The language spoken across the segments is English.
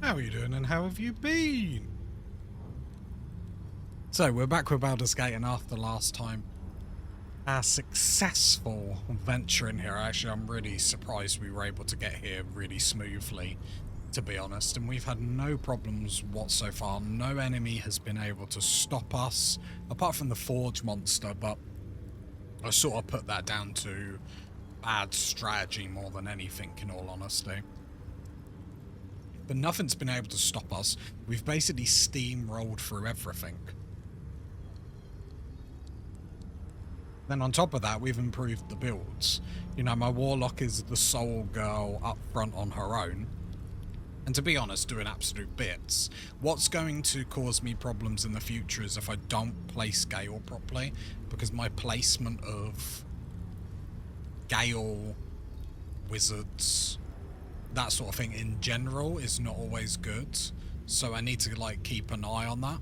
How are you doing and how have you been? So we're back with Baldur's Gate, and after last time, our successful venture in here. Actually, I'm really surprised we were able to get here really smoothly, to be honest, and we've had no problems whatsoever. So far. No enemy has been able to stop us, apart from the Forge monster, but I sort of put that down to bad strategy more than anything, in all honesty. But nothing's been able to stop us. We've basically steamrolled through everything. Then on top of that, we've improved the builds. You know, my Warlock is the sole girl up front on her own. And to be honest, doing absolute bits. What's going to cause me problems in the future is if I don't place Gale properly, because my placement of Gale, wizards, that sort of thing in general is not always good. So I need to like keep an eye on that.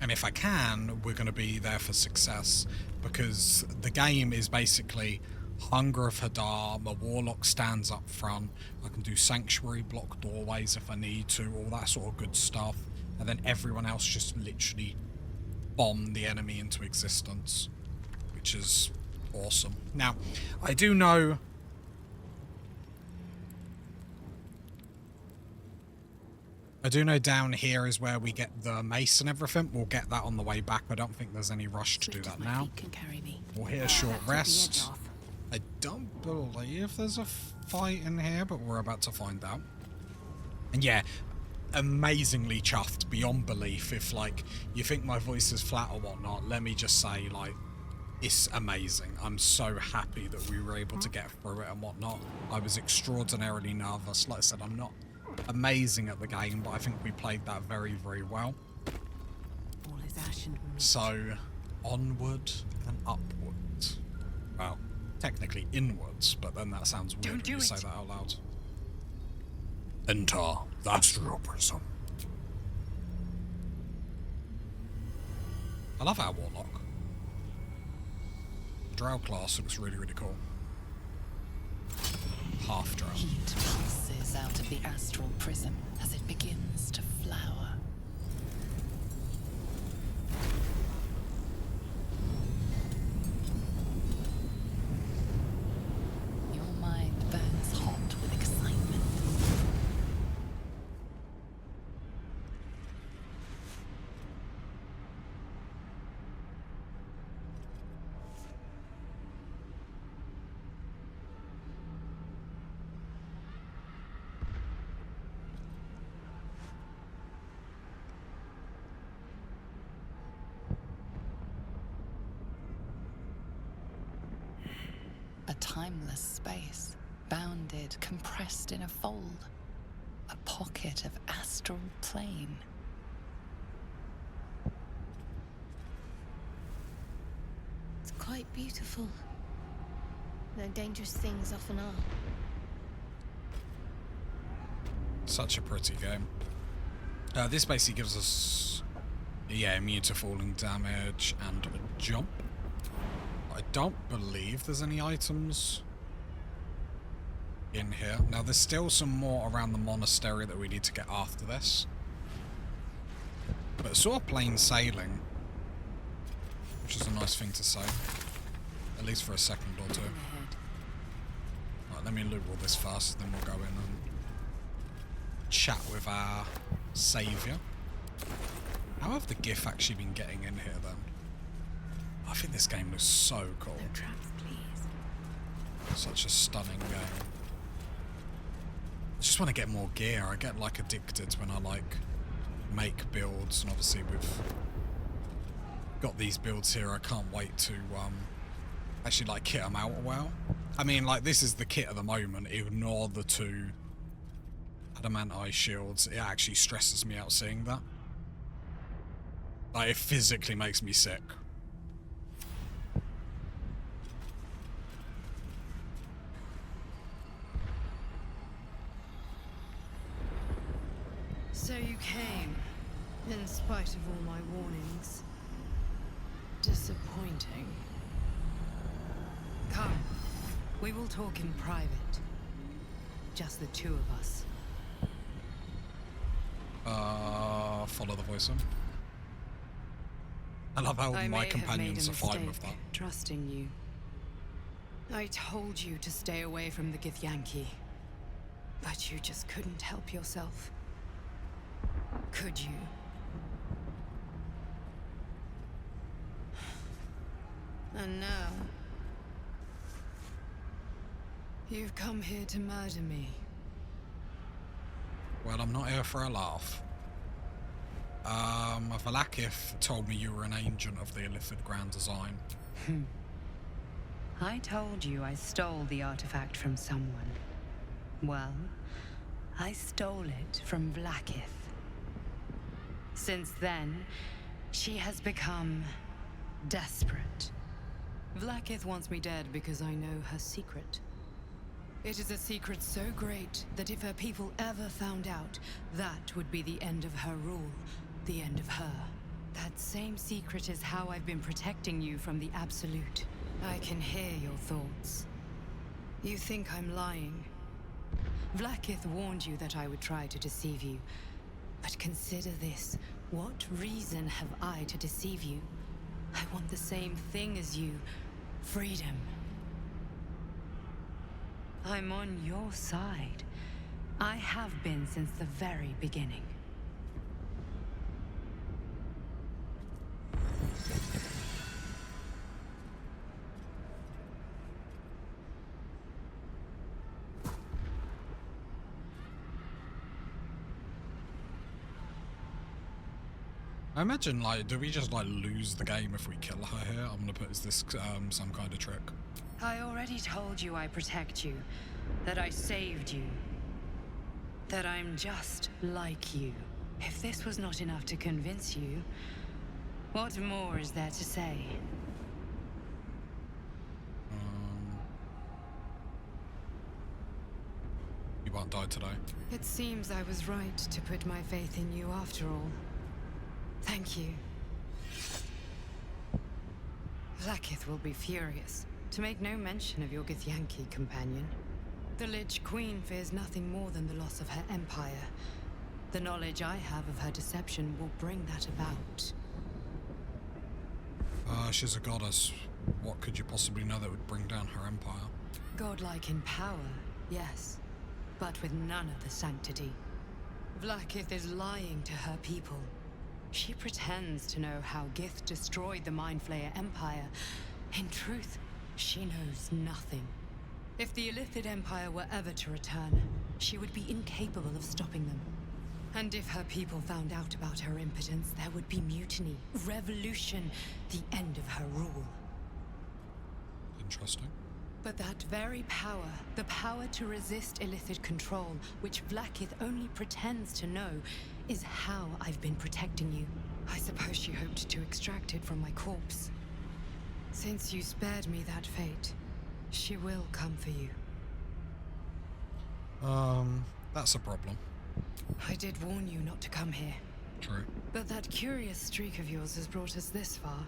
And if I can, we're going to be there for success, because the game is basically Hunger of Hadar. My Warlock stands up front. I can do Sanctuary, block doorways if I need to, all that sort of good stuff. And then everyone else just literally bomb the enemy into existence, which is awesome. Now, I do know down here is where we get the mace and everything. We'll get that on the way back. I don't think there's any rush to do that now. We'll hit a short rest. I don't believe there's a fight in here, but we're about to find out. And yeah, amazingly chuffed beyond belief. If like you think my voice is flat or whatnot, let me just say, like, it's amazing. I'm so happy that we were able to get through it and whatnot. I was extraordinarily nervous. Like I said, I'm not amazing at the game, but I think we played that very, very well. So, onward and upward. Well, technically inwards, but then that sounds weird when you say that out loud. Enter the astral prism. I love our Warlock. The Drow class looks really, really cool. Half Drow. Heat pulses out of the astral prism as it begins to flower. Your mind burns hot with excitement. A timeless space, bounded, compressed in a fold. A pocket of astral plane. It's quite beautiful. Though dangerous things often are. Such a pretty game. This basically gives us, yeah, immune to falling damage and a jump. I don't believe there's any items in here. Now, there's still some more around the monastery that we need to get after this. But it's sort of plain sailing, which is a nice thing to say. At least for a second or two. Right, let me loot all this first, then we'll go in and chat with our saviour. How have the GIF actually been getting in here, then? I think this game looks so cool. No traps, please. Such a stunning game. I just want to get more gear. I get like addicted when I like make builds, and obviously we've got these builds here. I can't wait to actually like kit them out well. I mean, like, this is the kit at the moment. Ignore the 2 adamantite shields. It actually stresses me out seeing that. Like, it physically makes me sick. So you came, in spite of all my warnings. Disappointing. Come, we will talk in private. just the two of us. Follow the voice on. I love how my companions are fine with that. Trusting you. I told you to stay away from the Githyanki, but you just couldn't help yourself. Could you? And now, you've come here to murder me. Well, I'm not here for a laugh. Valakith told me you were an agent of the Illithid Grand Design. I told you I stole the artifact from someone. Well, I stole it from Vlaakith. Since then, she has become desperate. Vlaakith wants me dead because I know her secret. It is a secret so great that if her people ever found out, that would be the end of her rule, the end of her. That same secret is how I've been protecting you from the Absolute. I can hear your thoughts. You think I'm lying. Vlaakith warned you that I would try to deceive you. But consider this. What reason have I to deceive you? I want the same thing as you. Freedom. I'm on your side. I have been since the very beginning. I imagine, like, do we just, like, lose the game if we kill her here? I'm gonna put, is this, some kind of trick? I already told you I protect you, that I saved you, that I'm just like you. If this was not enough to convince you, what more is there to say? You won't die today. It seems I was right to put my faith in you after all. Thank you. Vlaakith will be furious, to make no mention of your Githyanki companion. The Lich Queen fears nothing more than the loss of her empire. The knowledge I have of her deception will bring that about. She's a goddess. What could you possibly know that would bring down her empire? Godlike in power, yes, but with none of the sanctity. Vlaakith is lying to her people. She pretends to know how Gith destroyed the Mind Flayer Empire. In truth, she knows nothing. If the Illithid Empire were ever to return, she would be incapable of stopping them. And if her people found out about her impotence, there would be mutiny, revolution, the end of her rule. Interesting. But that very power, the power to resist Illithid control, which Vlaakith only pretends to know, is how I've been protecting you. I suppose she hoped to extract it from my corpse. Since you spared me that fate, she will come for you. That's a problem. I did warn you not to come here. True. But that curious streak of yours has brought us this far.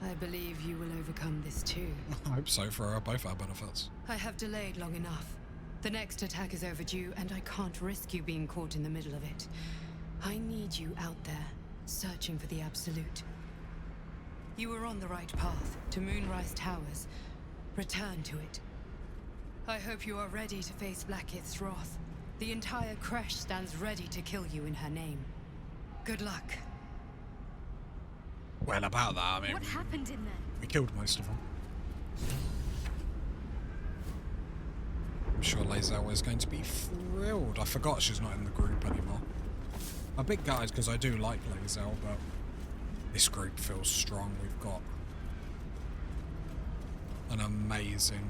I believe you will overcome this too. I hope so for both our benefits. I have delayed long enough. The next attack is overdue, and I can't risk you being caught in the middle of it. I need you out there, searching for the Absolute. You were on the right path, to Moonrise Towers. Return to it. I hope you are ready to face Vlaakith's wrath. The entire Kresh stands ready to kill you in her name. Good luck. Well, about that, I mean... What happened in there? We killed most of them. I'm sure Lae'zel is going to be thrilled. I forgot she's not in the group anymore. I'm a bit gutted because I do like Lae'zel, but this group feels strong. We've got an amazing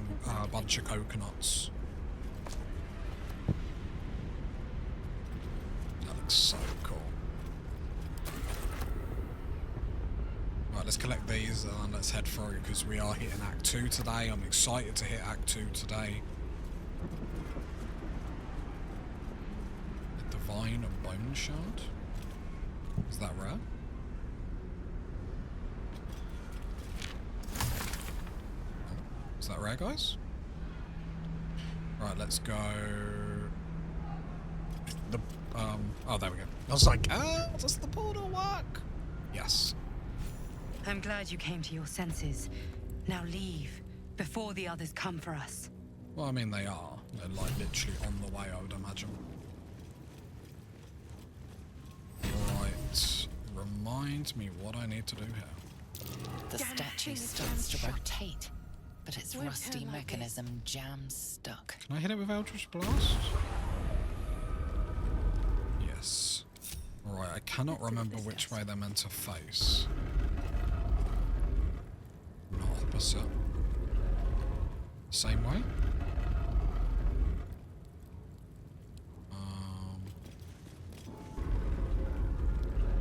bunch of coconuts. That looks so cool. Right, let's collect these and let's head through because we are hitting Act 2 today. I'm excited to hit Act 2 today. A Divine Bone Shard? Is that rare? Is that rare, guys? Right, let's go. Oh, there we go. I was like, does the portal work? Yes. I'm glad you came to your senses. Now leave, before the others come for us. Well, I mean, they are. They're, like, literally on the way, I would imagine. Right. Remind me what I need to do here. The statue starts to rotate, but its rusty mechanism jams stuck. Can I hit it with Eldritch Blast? Yes. Right, I cannot remember which way they're meant to face. Not opposite. Same way?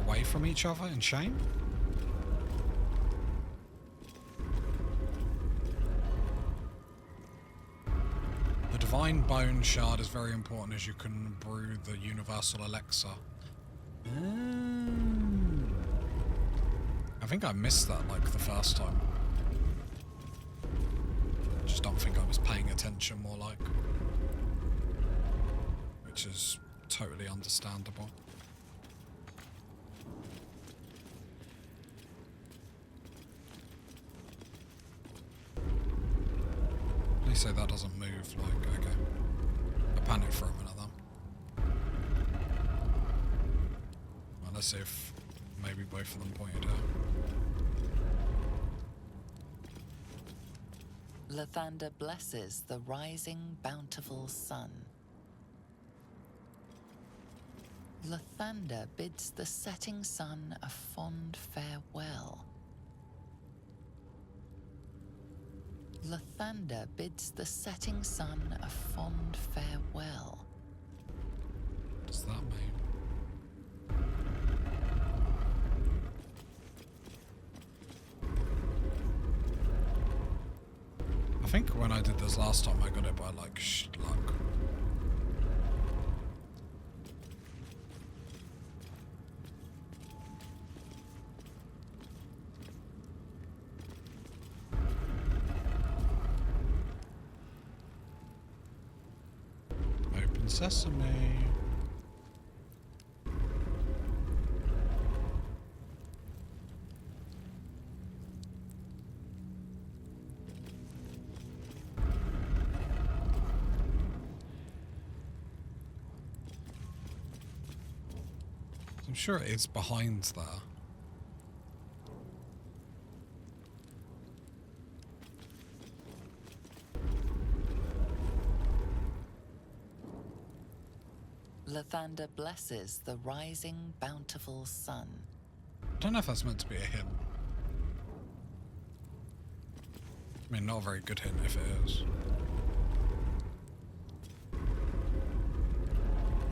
Away from each other in shame? The Divine Bone Shard is very important as you can brew the Universal Elixir. I think I missed that like the first time. Just don't think I was paying attention, more like. Which is totally understandable. Please say that doesn't move, like, okay. I panicked for a minute then. Well, let's see if maybe both of them pointed out. Lathander blesses the rising, bountiful sun. Lathander bids the setting sun a fond farewell. Lathander bids the setting sun a fond farewell. What does that mean? I think when I did this last time, I got it by like luck. Open sesame. I'm sure it's behind there. Lathander blesses the rising, bountiful sun. I don't know if that's meant to be a hint. I mean, not a very good hint if it is.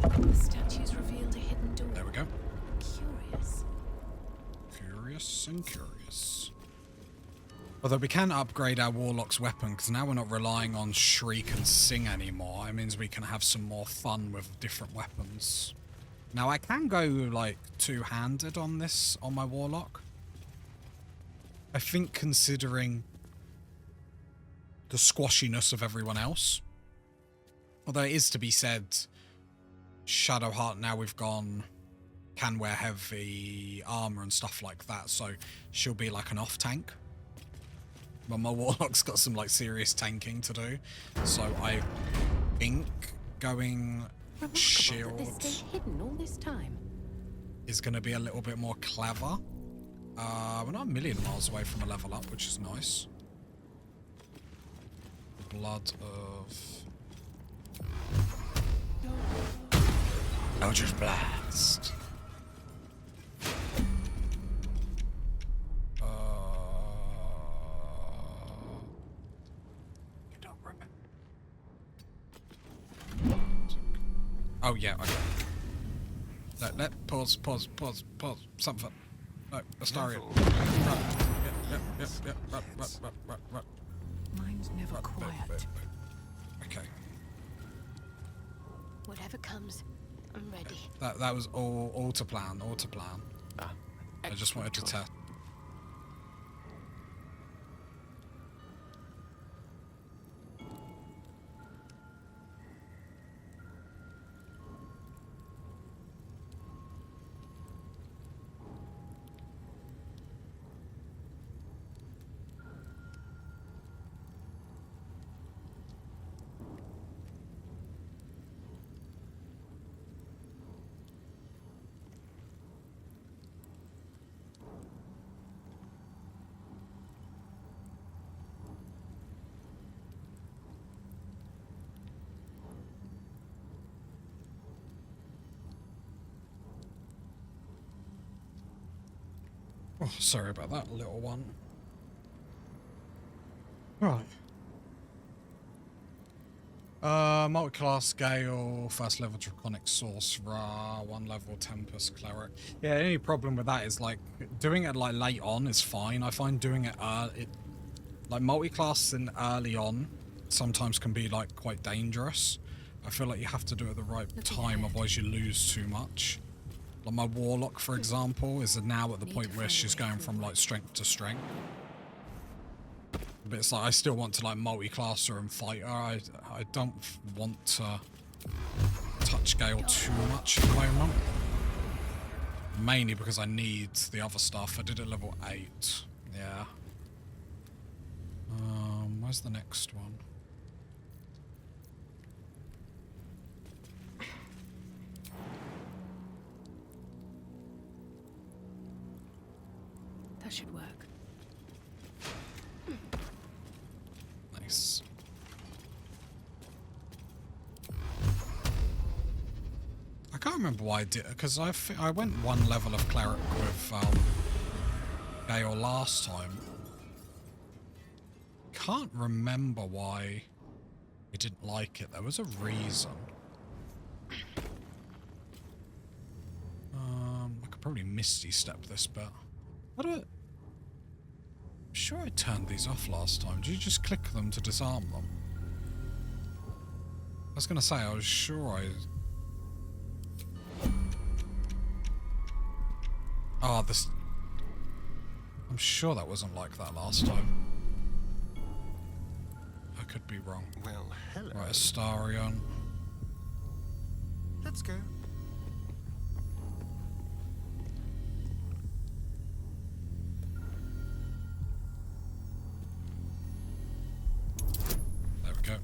The statues revealed a hidden door. There we go. Curious. Curious and curious. Although we can upgrade our Warlock's weapon, because now we're not relying on Shriek and Sing anymore. It means we can have some more fun with different weapons. Now I can go, like, two-handed on this, on my Warlock. I think considering the squashiness of everyone else. Although it is to be said, Shadowheart, now we've gone, can wear heavy armor and stuff like that, so she'll be like an off-tank. But my Warlock's got some like serious tanking to do, so I think going shield That this stayed hidden all this time. is going to be a little bit more clever. We're not a million miles away from a level up, which is nice. Blood of Eldritch Blast. Oh yeah, okay. Pause. Something. No, Astarion. Run. Yep. Mine's never quiet. Okay. Whatever comes, I'm ready. That was all to plan. I just wanted to test. Oh, sorry about that, little one. Right. Multi-class Gale, first level Draconic Sorcerer, 1 level Tempest Cleric. Yeah, the only problem with that is like doing it like late on is fine. I find doing it like multi-class and early on sometimes can be like quite dangerous. I feel like you have to do it at the right time, otherwise you lose too much. Like my Warlock, for example, is now at the point where she's going from like strength to strength. But it's like I still want to like multi-class her and fight her. I don't want to touch Gale too much at the moment. Mainly because I need the other stuff. I did it level 8. Yeah. Where's the next one? That should work. Nice. I can't remember why I did it, because I went 1 level of Cleric with Gale last time. Can't remember why I didn't like it. There was a reason. I could probably Misty Step this bit. How do I... I'm sure I turned these off last time. Did you just click them to disarm them? I was going to say, I was sure I... Oh, this... I'm sure that wasn't like that last time. I could be wrong. Well, hello. Right, Astarion. Let's go. There we go.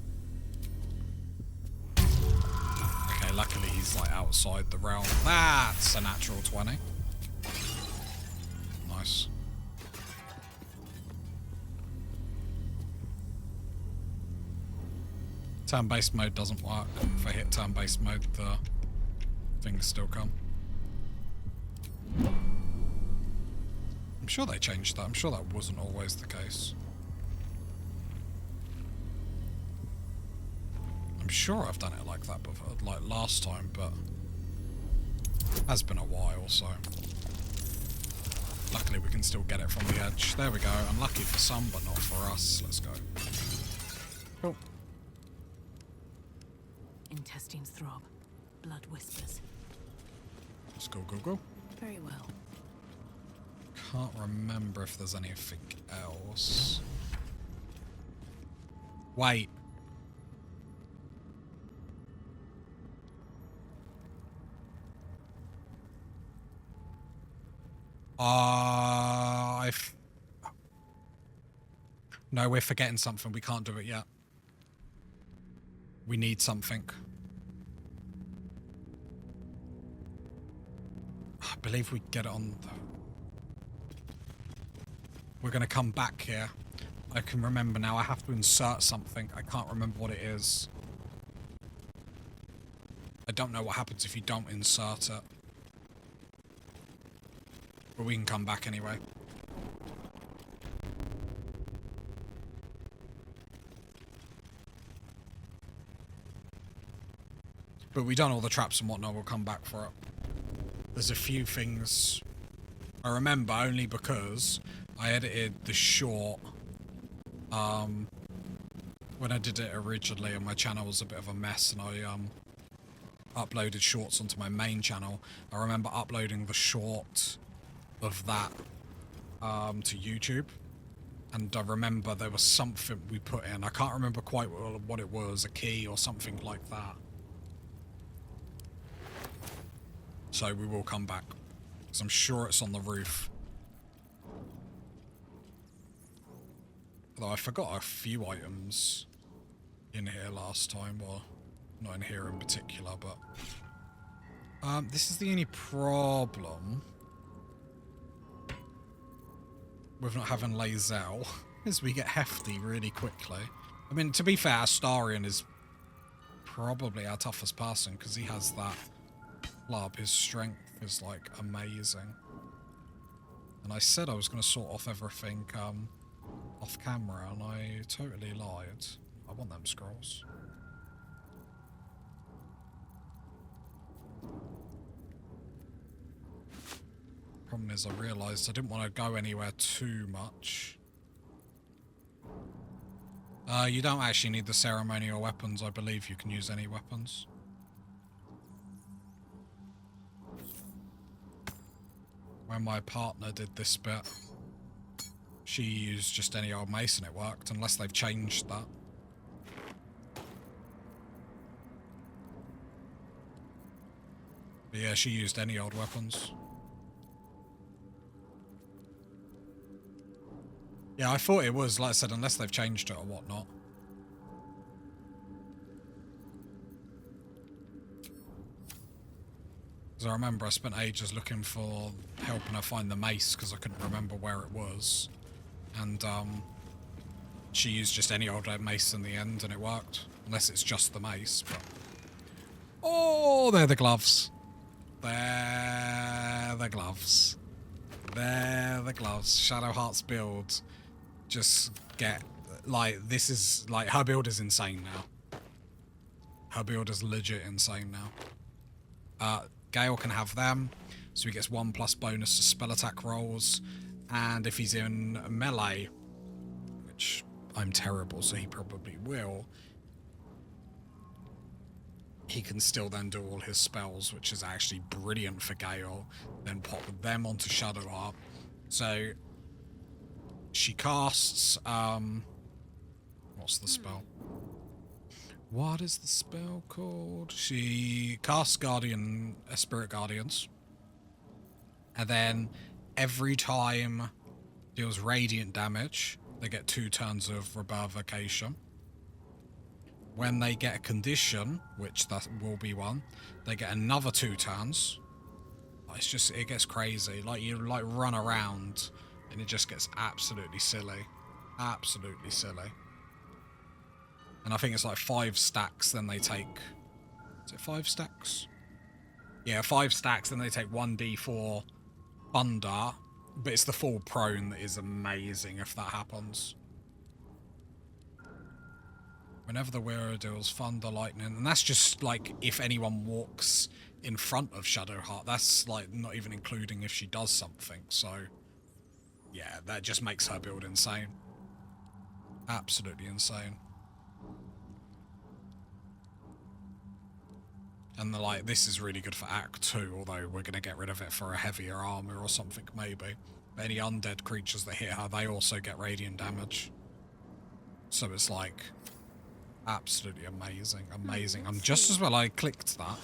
Okay, luckily he's like outside the realm. That's a natural 20. Nice. Turn-based mode doesn't work. If I hit turn-based mode, the things still come. I'm sure they changed that. I'm sure that wasn't always the case. I'm sure I've done it like that before, like last time, but it has been a while, so... Luckily we can still get it from the edge. There we go. Unlucky for some, but not for us. Let's go. Cool. Intestines throb. Blood whispers. Let's go, go, go. Very well. Can't remember if there's anything else. Wait. No, we're forgetting something. We can't do it yet. We need something. I believe we get it on... We're going to come back here. I can remember now. I have to insert something. I can't remember what it is. I don't know what happens if you don't insert it. But we can come back anyway. But we've done all the traps and whatnot. We'll come back for it. There's a few things I remember only because I edited the short when I did it originally, and my channel was a bit of a mess, and I uploaded shorts onto my main channel. I remember uploading the short of that to YouTube, and I remember there was something we put in. I can't remember quite what it was, a key or something like that. So we will come back, because I'm sure it's on the roof. Although I forgot a few items in here last time, well, not in here in particular, but... this is the only problem with not having Lae'zel, is we get hefty really quickly. I mean, to be fair, Astarion is probably our toughest person, because he has that club. His strength is, like, amazing. And I said I was going to sort off everything off camera, and I totally lied. I want them scrolls. Problem is, I realised I didn't want to go anywhere too much. You don't actually need the ceremonial weapons. I believe you can use any weapons. When my partner did this bit, she used just any old mace and it worked, unless they've changed that. But yeah, she used any old weapons. Yeah, I thought it was, like I said, unless they've changed it or whatnot. Because I remember I spent ages looking for helping her find the mace because I couldn't remember where it was. And she used just any old mace in the end and it worked. Unless it's just the mace, but... Oh, they're the gloves. They're the gloves. They're the gloves. Shadow Heart's build. Just get, like, this is, like, her build is insane now. Her build is legit insane now. Gale can have them, so he gets 1+ bonus to spell attack rolls, and if he's in melee, which I'm terrible, so he probably will, he can still then do all his spells, which is actually brilliant for Gale, then pop them onto Shadow Heart. So she casts, what's the spell? What is the spell called? She casts Spirit Guardians. And then every time deals radiant damage, they get 2 turns of Revivification. When they get a condition, which that will be one, they get another 2 turns. It's just, it gets crazy. Like, you, like, run around, and it just gets absolutely silly. Absolutely silly. And I think it's like 5 stacks, then they take... Is it 5 stacks? Yeah, 5 stacks, then they take 1d4 thunder. But it's the full prone that is amazing if that happens. Whenever the wearer deals thunder, lightning... And that's just, like, if anyone walks in front of Shadowheart. That's, like, not even including if she does something. So, yeah, that just makes her build insane. Absolutely insane. And they're like, this is really good for Act 2, although we're going to get rid of it for a heavier armor or something, maybe. But any undead creatures that hit her, they also get radiant damage. So it's like, absolutely amazing, amazing. And just as well I clicked that.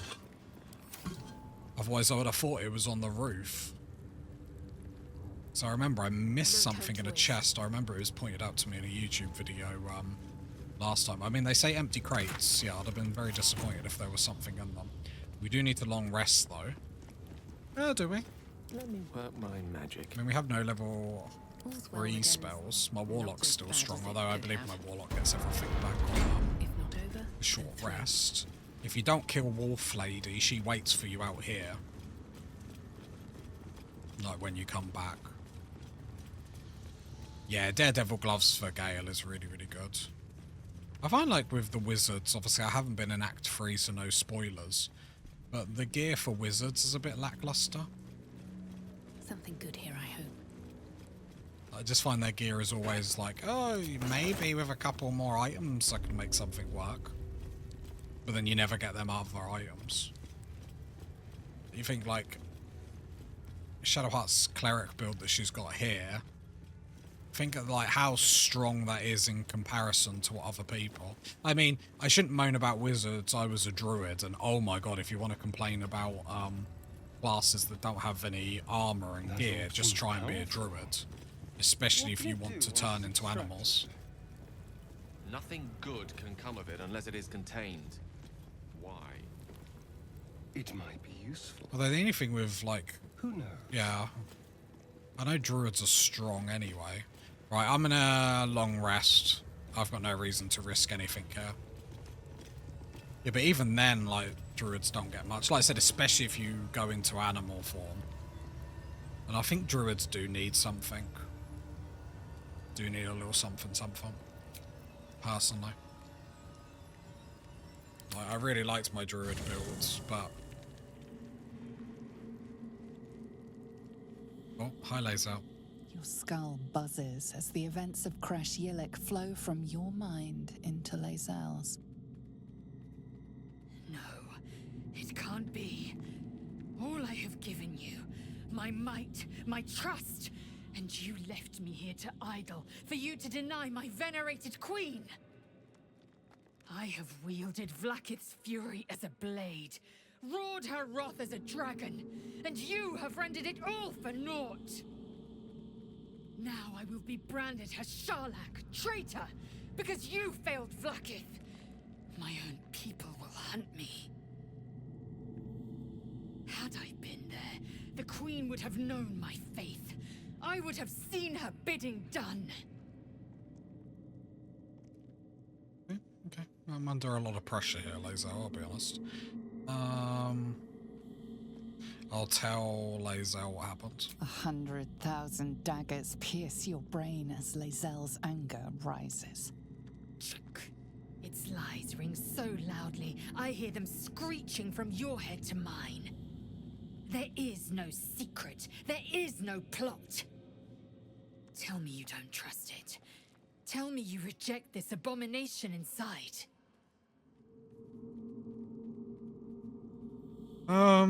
Otherwise I would have thought it was on the roof. So I remember I missed something in a chest. I remember it was pointed out to me in a YouTube video, last time. I mean, they say empty crates. Yeah, I'd have been very disappointed if there was something in them. We do need to long rest, though. Do we? Let me work my magic. I mean, we have no level 3 spells. My Warlock's still strong, although I believe my Warlock gets everything back on a short rest. If you don't kill Wolf Lady, she waits for you out here. Like, when you come back. Yeah, Daredevil Gloves for Gale is really, really good. I find, like, with the wizards, obviously I haven't been in Act 3, so no spoilers, but the gear for wizards is a bit lackluster. Something good here, I hope. I just find their gear is always like, oh, maybe with a couple more items I can make something work. But then you never get them other items. You think, like, Shadowheart's Cleric build that she's got here, think of, like, how strong that is in comparison to other people. I mean, I shouldn't moan about wizards. I was a druid, and oh my god, if you want to complain about classes that don't have any armor and gear, just try and be a druid. Especially if you want to turn into animals. Nothing good can come of it unless it is contained. Why? It might be useful. Although the only thing with, like... Who knows? Yeah. I know druids are strong anyway. Right, I'm in a long rest. I've got no reason to risk anything here. Yeah, but even then, like, druids don't get much. Like I said, especially if you go into animal form. And I think druids do need something. Do need a little something. Personally. Like, I really liked my druid builds, but... Oh, hi Laser. Your skull buzzes as the events of Crash Yillik flow from your mind into Lae'zel's. No, it can't be. All I have given you, my might, my trust, and you left me here to idle, for you to deny my venerated queen. I have wielded Vlaakith's fury as a blade, roared her wrath as a dragon, and you have rendered it all for naught. Now I will be branded her Sharlak, traitor, because you failed Vlaakith. My own people will hunt me. Had I been there, the Queen would have known my faith. I would have seen her bidding done. Okay. I'm under a lot of pressure here, Laser, I'll be honest. I'll tell Lae'zel what happened. 100,000 daggers pierce your brain as Lae'zel's anger rises. Its lies ring so loudly, I hear them screeching from your head to mine. There is no secret. There is no plot. Tell me you don't trust it. Tell me you reject this abomination inside. I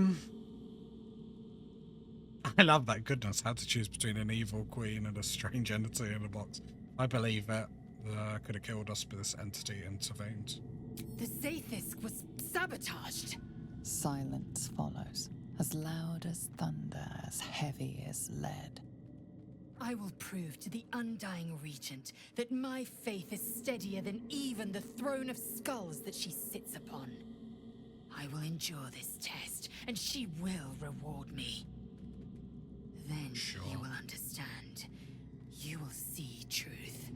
love that. Goodness, how to choose between an evil queen and a strange entity in a box. I believe it. Could have killed us, but this entity intervened. The Zaithisk was sabotaged. Silence follows, as loud as thunder, as heavy as lead. I will prove to the Undying Regent that my faith is steadier than even the throne of skulls that she sits upon. I will endure this test, and she will reward me. Then you will understand. You will see truth.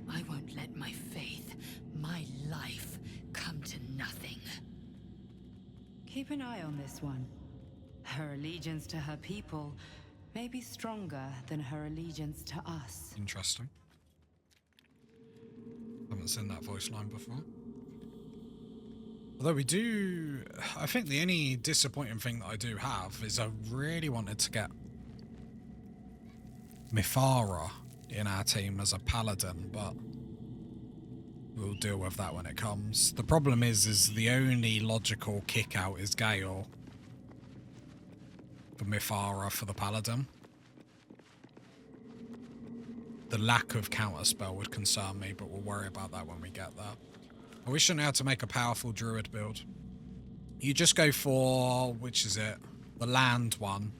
I won't let my faith, my life, come to nothing. Keep an eye on this one. Her allegiance to her people may be stronger than her allegiance to us. Interesting. Haven't seen that voice line before. Although we do... I think the only disappointing thing that I do have is I really wanted to get Mithara in our team as a paladin, but we'll deal with that when it comes. The problem is the only logical kick out is Gale for Mithara for the paladin. The lack of counterspell would concern me, but we'll worry about that when we get there. I wish I knew how to make a powerful druid build. You just go for, which is it, the land one.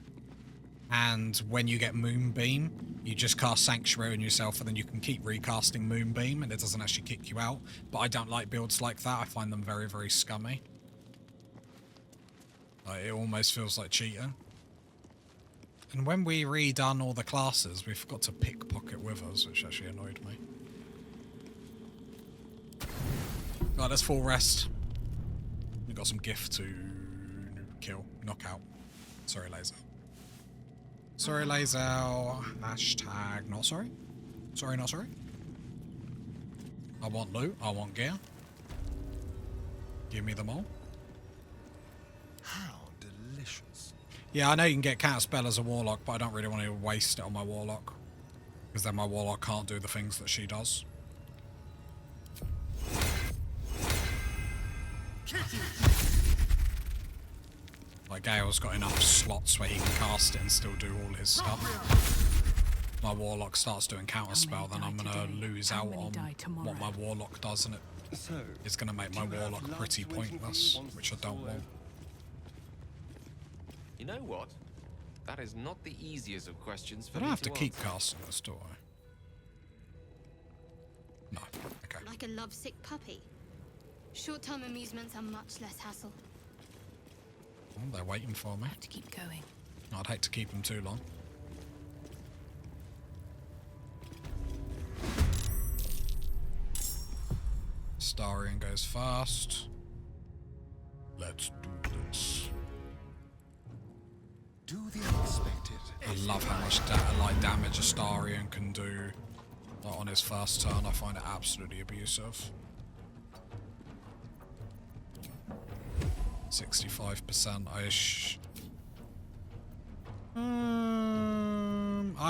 And when you get Moonbeam, you just cast Sanctuary on yourself, and then you can keep recasting Moonbeam, and it doesn't actually kick you out. But I don't like builds like that. I find them very, very scummy. Like, it almost feels like cheating. And when we redone all the classes, we forgot to pickpocket with us, which actually annoyed me. Right, let's full rest. We've got some gift to kill, knock out. Sorry, Laser. Sorry, Laser. Hashtag not sorry. Sorry, not sorry. I want loot. I want gear. Give me them all. How delicious. Yeah, I know you can get counterspell as a Warlock, but I don't really want to waste it on my Warlock. Because then my Warlock can't do the things that she does. Like, Gale's got enough slots where he can cast it and still do all his stuff. My Warlock starts doing counterspell, then I'm gonna lose out on what my Warlock does, and it's gonna make my Warlock pretty pointless, which I don't want. You know what? That is not the easiest of questions for I don't me have to keep answer. casting this, do I? No. Okay. Like a lovesick puppy. Short-term amusements are much less hassle. Well, they're waiting for me. I have to keep going. I'd hate to keep them too long. Starian goes fast. Let's do this. Do the unexpected. I love how much damage Astarion can do on his first turn. I find it absolutely abusive. 65%-ish. I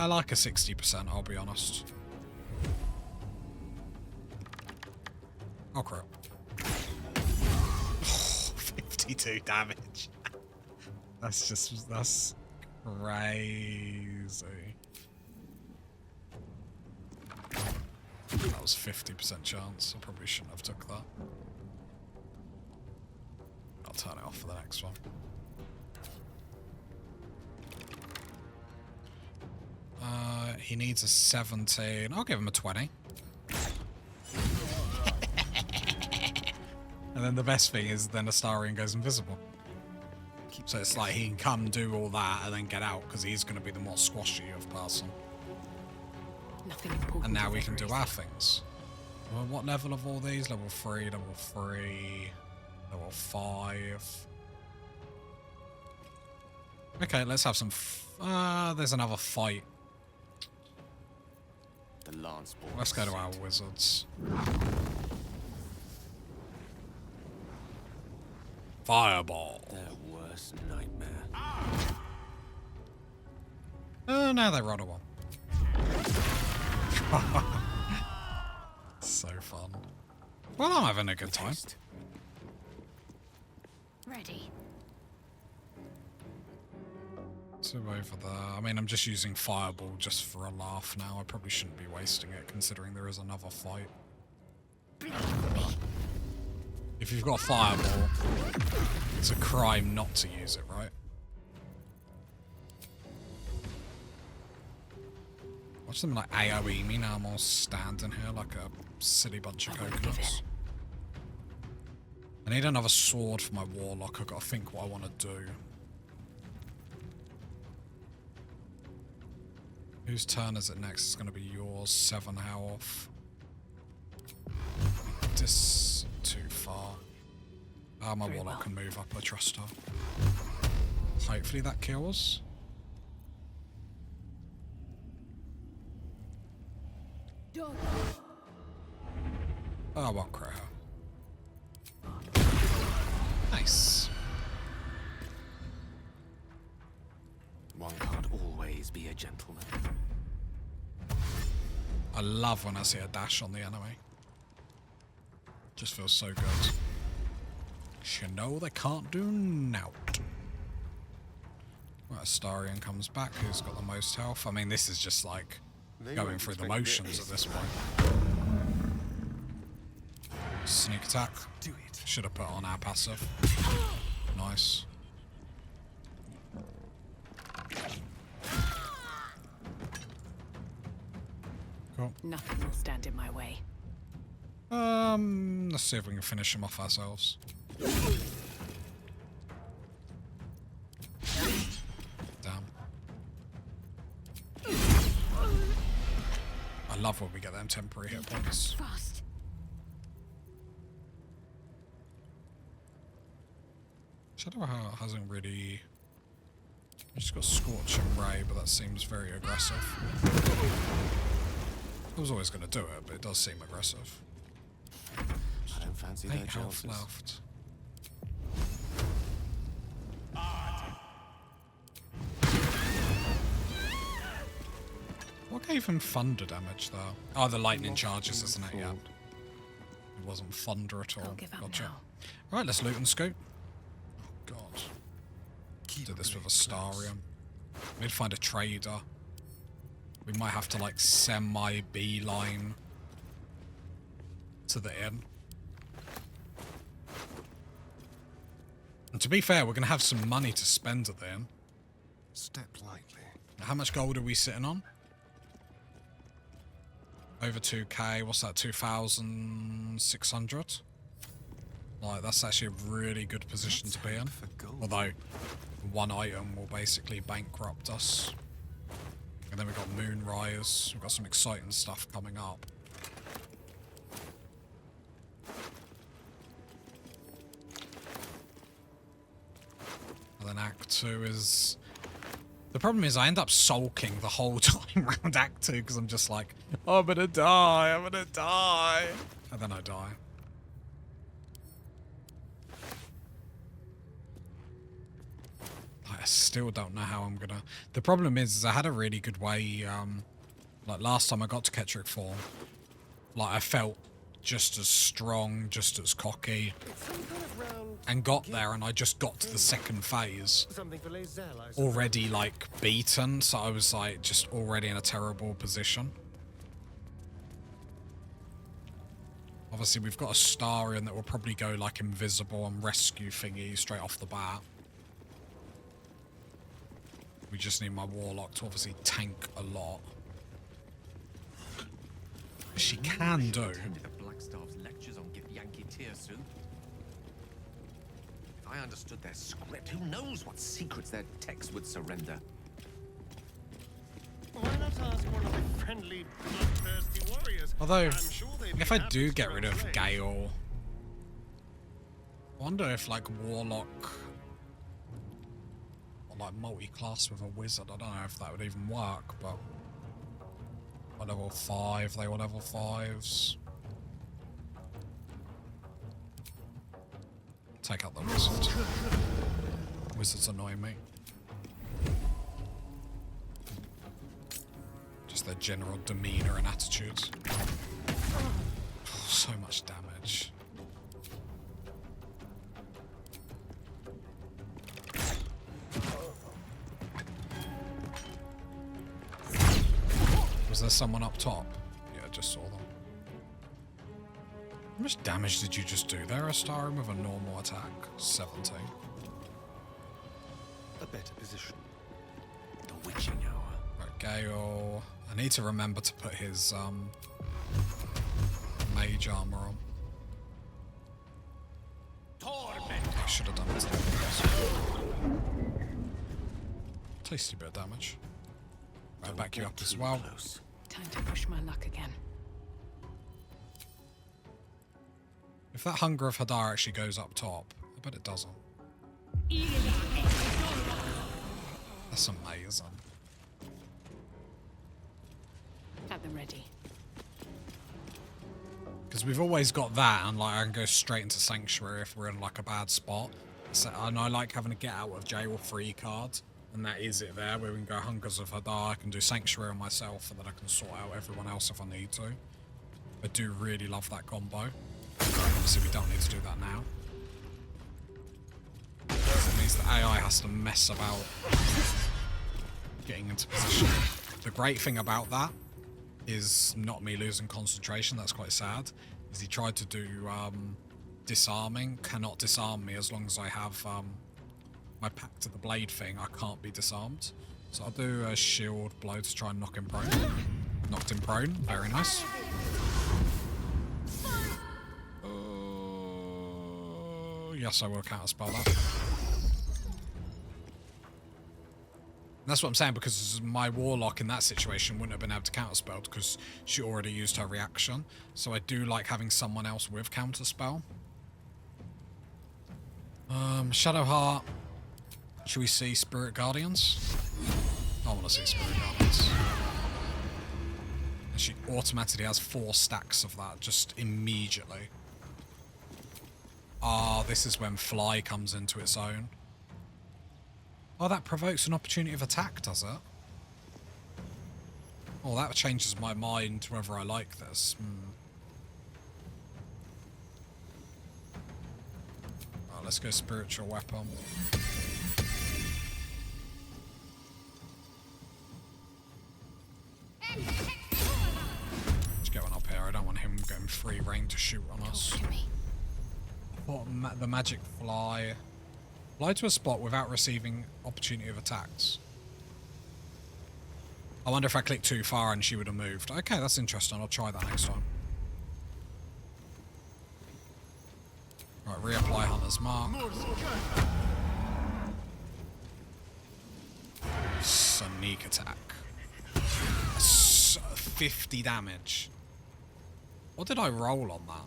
like a 60%, I'll be honest. Oh crap. 52 damage. That's crazy. That was 50% chance. I probably shouldn't have took that. I'll turn it off for the next one. He needs a 17. I'll give him a 20. And then the best thing is then Astarion goes invisible. So it's like he can come do all that and then get out because he's going to be the more squashy of person. And now we can do our things. Well, what level of all these? Level 3, level 3, level 5. Okay, let's have some... there's another fight. The lance ball. Let's go to our wizards. Fireball. Their worst nightmare. Now they rolled a 1. So fun. Well, I'm having a good time. Ready. So over there. I mean, I'm just using Fireball just for a laugh now. I probably shouldn't be wasting it considering there is another fight. If you've got Fireball, it's a crime not to use it, right? Watch them like AoE me now. I'm all standing here like a silly bunch of coconuts. I need another sword for my Warlock. I've got to think what I want to do. Whose turn is it next? It's going to be yours. 7 health. This too far. Ah, my Warlock can move up. I trust her. Hopefully that kills. Oh, I won't cry her. Nice. One can't always be a gentleman. I love when I see a dash on the enemy. Just feels so good. You know they can't do nout. Right, Astarion comes back, who's got the most health. I mean, this is just like going through the motions at this point. Sneak attack. Should have put on our passive. Nice. Cool. Nothing will stand in my way. Let's see if we can finish him off ourselves. Damn. I love when we get them temporary hit points. Fast. Shadow Heart hasn't really... Just got Scorch and Ray, but that seems very aggressive. I was always going to do it, but it does seem aggressive. I don't fancy 8 their health chances. left. What gave him thunder damage, though? Oh, the lightning charges, isn't it? Yeah. It wasn't thunder at all. I'll give up Gotcha. now. Right, let's loot and scoop. Oh, God. Do this with Astarion. We need to find a trader. We might have to, like, semi-beeline to the inn. And to be fair, we're going to have some money to spend at the inn. Step lightly. How much gold are we sitting on? Over 2k. What's that? 2,600? Like, that's actually a really good position to be in. Although, one item will basically bankrupt us. And then we've got Moonrise. We've got some exciting stuff coming up. And then Act 2 is The problem is I end up sulking the whole time around Act 2 because I'm just like, I'm gonna die, I'm gonna die. And then I die. I still don't know how I'm gonna... The problem is I had a really good way, like last time I got to Cleric form, like I felt just as strong, just as cocky, and got there and I just got to the second phase already like beaten, so I was like just already in a terrible position. Obviously we've got a Starian that will probably go like invisible and rescue thingy straight off the bat. We just need my Warlock to obviously tank a lot. She can do. I understood their script. Who knows what secrets their text would surrender? Why not ask one of the friendly, bloodthirsty warriors? Although, I'm sure they'd be if I happy do to get rid of translate. Gale, I wonder if like Warlock or like multi-class with a wizard, I don't know if that would even work, but at level 5, they were level 5s. Take out the wizard. Wizards annoy me. Just their general demeanor and attitudes. Oh, so much damage. Was there someone up top? Yeah, I just saw them. How much damage did you just do there, Astarian, with a normal attack? 17. A better position. The witching hour. Right, Gale. I need to remember to put his mage armor on. I should have done it. Tasty bit of damage. Right, back you up as well. Time to push my luck again. If that Hunger of Hadar actually goes up top, I bet it doesn't. That's amazing. At the ready. Because we've always got that, and like I can go straight into Sanctuary if we're in like a bad spot. So, and I like having a get out of jail free card, and that is it there, where we can go Hungers of Hadar, I can do Sanctuary on myself, and then I can sort out everyone else if I need to. I do really love that combo. Obviously we don't need to do that now. It means the AI has to mess about getting into position. The great thing about that is not me losing concentration, that's quite sad, is he tried to do disarming, cannot disarm me as long as I have my Pact of the Blade thing, I can't be disarmed. So I'll do a shield blow to try and knock him prone. Knocked him prone, very nice. Yes, I will counterspell that. That's what I'm saying, because my Warlock in that situation wouldn't have been able to counterspell because she already used her reaction. So I do like having someone else with counterspell. Shadowheart. Should we see Spirit Guardians? I want to see Spirit Guardians. And she automatically has 4 stacks of that just immediately. Ah, this is when Fly comes into its own. Oh, that provokes an opportunity of attack, does it? Oh, that changes my mind whether I like this. Right, let's go Spiritual Weapon. Let's get one up here. I don't want him getting free reign to shoot on us. What, the magic fly. Fly to a spot without receiving opportunity of attacks. I wonder if I clicked too far and she would have moved. Okay, that's interesting. I'll try that next time. Right, reapply Hunter's Mark. Sneak attack. 50 damage. What did I roll on that?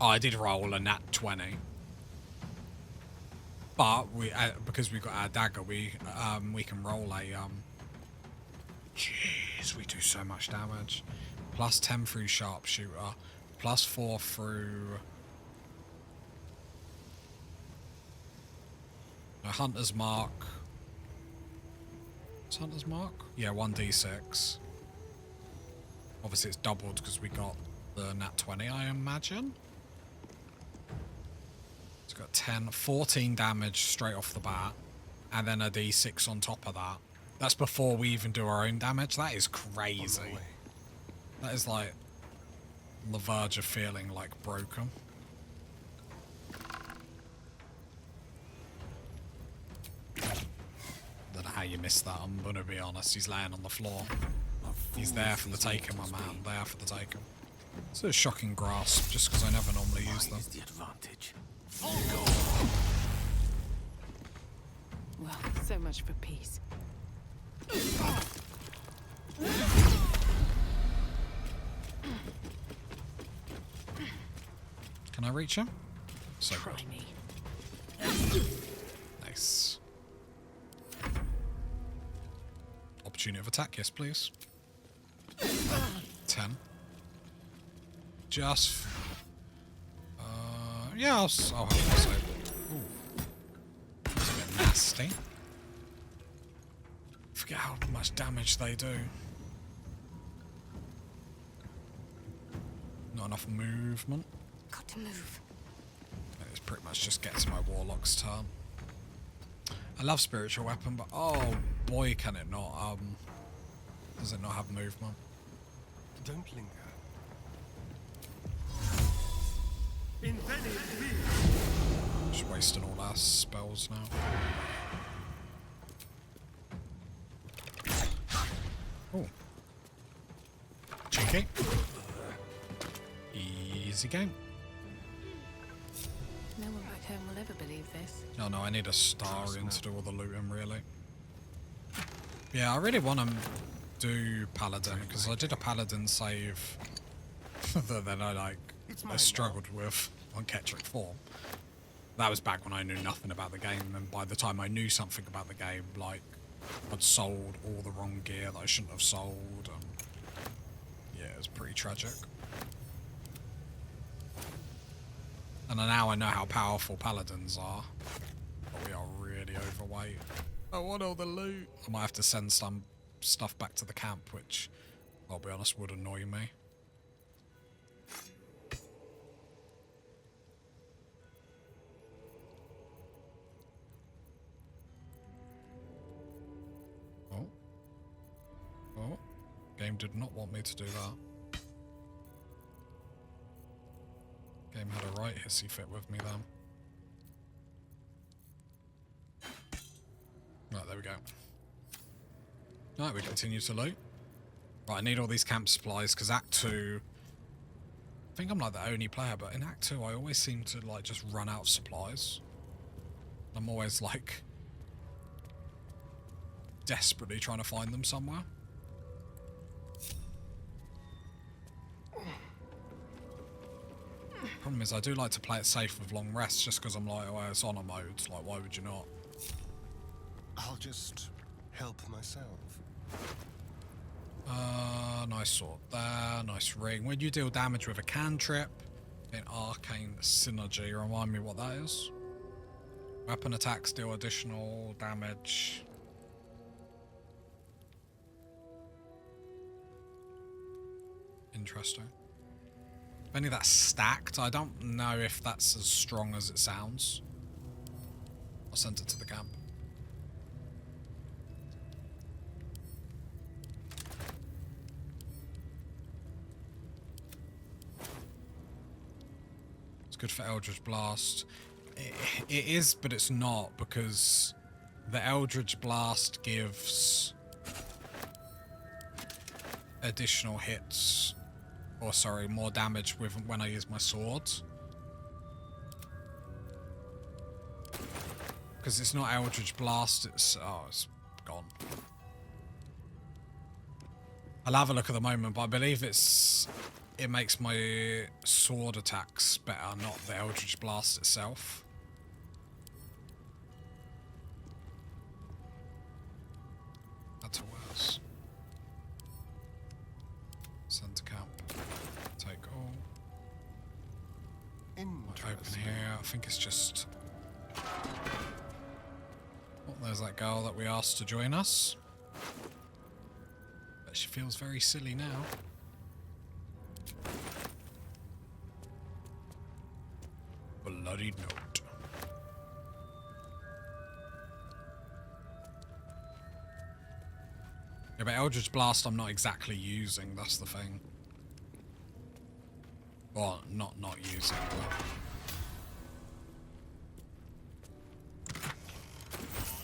Oh, I did roll a nat 20. But we, because we got our dagger, we can roll a Jeez, we do so much damage. Plus 10 through sharpshooter, plus 4 through hunter's mark. What's hunter's mark? Yeah, 1d6. Obviously it's doubled because we got the nat 20, I imagine. It's got 10, 14 damage straight off the bat, and then a d6 on top of that. That's before we even do our own damage. That is crazy. That is like on the verge of feeling like broken. Don't know how you missed that, I'm gonna be honest. He's laying on the floor. He's there for the taking, my man. There for the taking. It's a shocking grasp, just because I never normally use them. Well, so much for peace. Can I reach him? So Try good. me. Nice. Opportunity of attack, yes please. 10. Just... yeah, I'll have to say. Ooh. That's a bit nasty. Forget how much damage they do. Not enough movement. Got to move. It pretty much just gets my Warlock's turn. I love spiritual weapon, but oh boy, can it not, does it not have movement? Don't linger. Inventive. Just wasting all our spells now. Oh. Cheeky. Easy game. No one back home will ever believe this. No, I need a Starian to do all the looting, really. Yeah, I really want to do Paladin, because I did a Paladin save that then I struggled with on Ketric form. That was back when I knew nothing about the game, and by the time I knew something about the game, like, I'd sold all the wrong gear that I shouldn't have sold, and yeah, it was pretty tragic. And now I know how powerful Paladins are, but we are really overweight. I want all the loot. I might have to send some stuff back to the camp, which, I'll be honest, would annoy me. Oh. Oh. Game did not want me to do that. Game had a right hissy fit with me then. Right, there we go. Right, we continue to loot. Right, I need all these camp supplies, because Act 2... I think I'm like the only player, but in Act 2 I always seem to like just run out of supplies. I'm always like... desperately trying to find them somewhere. Problem is, I do like to play it safe with long rests, just because I'm like, oh, it's honor mode. Like, why would you not? I'll just help myself. Nice sword there, nice ring. When you deal damage with a cantrip, in arcane synergy, remind me what that is. Weapon attacks deal additional damage. Interesting. If any of that's stacked, I don't know if that's as strong as it sounds. I'll send it to the camp. It's good for Eldritch Blast. It is, but it's not, because the Eldritch Blast gives additional hits, or sorry, more damage with when I use my sword. Because it's not Eldritch Blast, it's gone. I'll have a look at the moment, but I believe it makes my sword attacks better, not the Eldritch Blast itself. Open here. I think it's just... Oh, there's that girl that we asked to join us. But she feels very silly now. Bloody note. Yeah, but Eldritch Blast I'm not exactly using, that's the thing. Well, not using, but...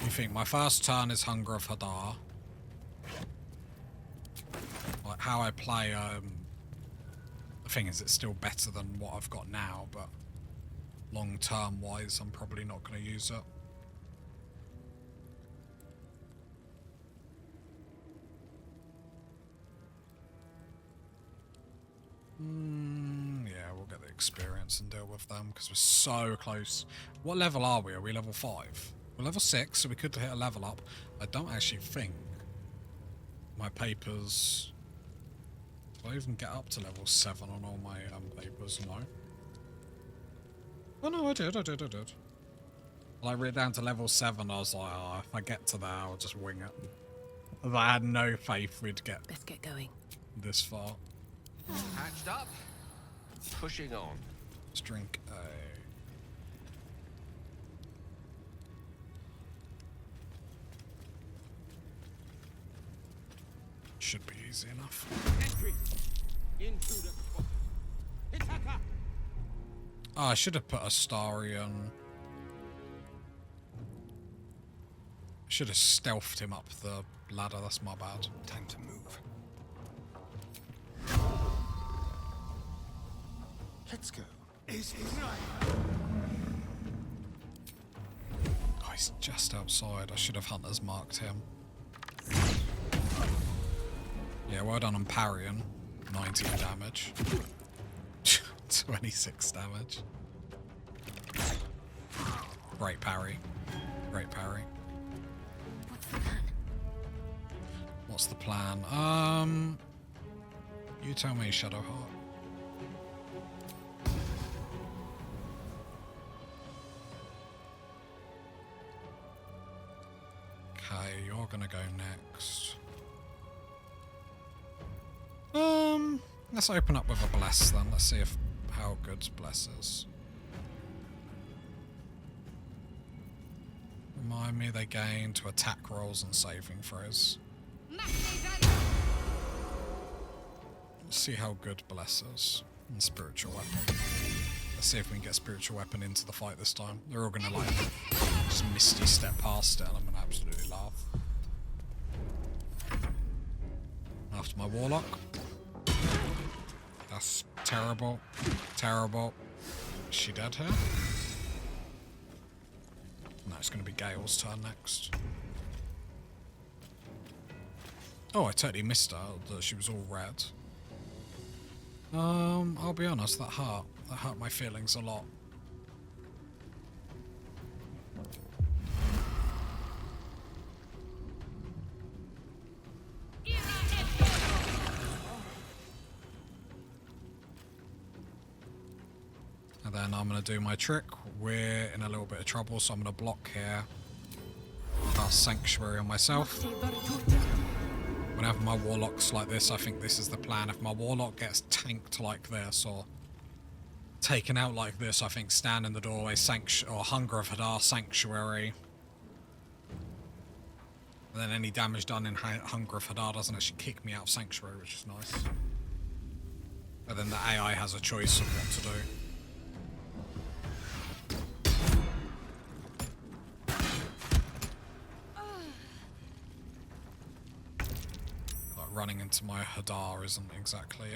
You think my first turn is Hunger of Hadar. Like, how I play, the thing is it's still better than what I've got now, but long-term wise I'm probably not going to use it. Yeah, we'll get the experience and deal with them because we're so close. What level are we? Are we level 5? We're level 6, so we could hit a level up. I don't actually think my papers... Did I even get up to level 7 on all my papers? No. Oh no, I did. Well, I read down to level 7, I was like, oh, if I get to there, I'll just wing it. I had no faith we'd get Let's get going. this far. Hatched up. Pushing on. Let's drink a... Should be easy enough. Entry. Intruder spotted. Attacker. Oh, I should have put Astarion. Should have stealthed him up the ladder, that's my bad. Time to move. Let's go. Is he right? Oh, he's just outside. I should have Hunter's marked him. Yeah, well done on parrying. 19 damage. 26 damage. Great parry. Great parry. What's the plan? What's the plan? You tell me, Shadowheart. Okay, you're gonna go next. Let's open up with a bless then. Let's see if how good bless is. Remind me they gain to attack rolls and saving throws. Let's see how good bless is. And spiritual weapon. Let's see if we can get spiritual weapon into the fight this time. They're all gonna like just misty step past it and I'm gonna absolutely laugh. After my Warlock. That's terrible. Terrible. Is she dead here? No, it's going to be Gale's turn next. Oh, I totally missed her. She was all red. I'll be honest, that hurt my feelings a lot. And then I'm going to do my trick. We're in a little bit of trouble, so I'm going to block here. Cast Sanctuary on myself. Whenever my Warlock's like this, I think this is the plan. If my Warlock gets tanked like this, or taken out like this, I think stand in the doorway, or Hunger of Hadar Sanctuary. And then any damage done in Hunger of Hadar doesn't actually kick me out of Sanctuary, which is nice. But then the AI has a choice of what to do. Running into my Hadar isn't exactly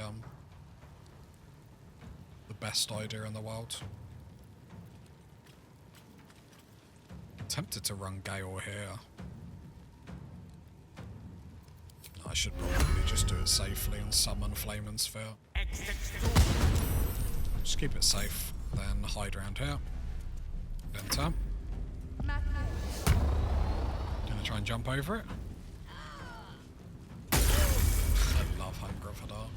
the best idea in the world. Tempted to run Gale here. I should probably just do it safely and summon Flame and Sphere. Just keep it safe, then hide around here. Enter. Gonna try and jump over it. I love Hunger of Hadar.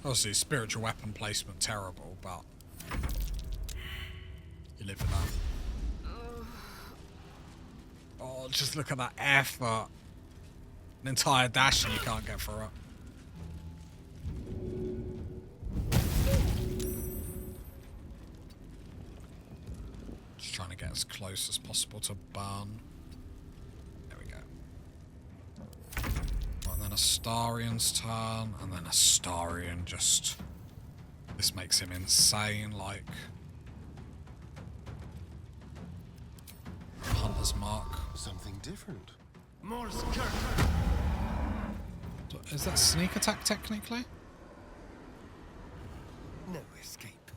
Obviously, spiritual weapon placement terrible, but you live with that. Oh, just look at that effort. An entire dash and you can't get through it. Just trying to get as close as possible to burn. There we go. Right, then Astarian's turn, and then Astarian just... This makes him insane, like... Hunter's Mark. Something different. More skirt. Is that sneak attack technically? No escape.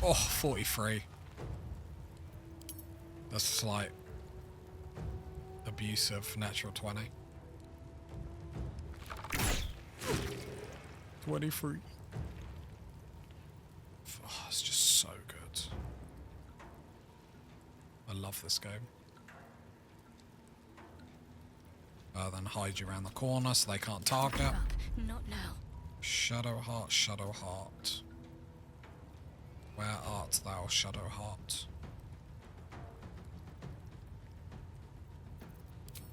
Oh, 43. That's slight. Abusive, natural 20. 23. Oh, it's just so good. I love this game. Then hide you around the corner so they can't target. Not now. Shadow Heart, Shadow Heart. Where art thou, Shadow Heart?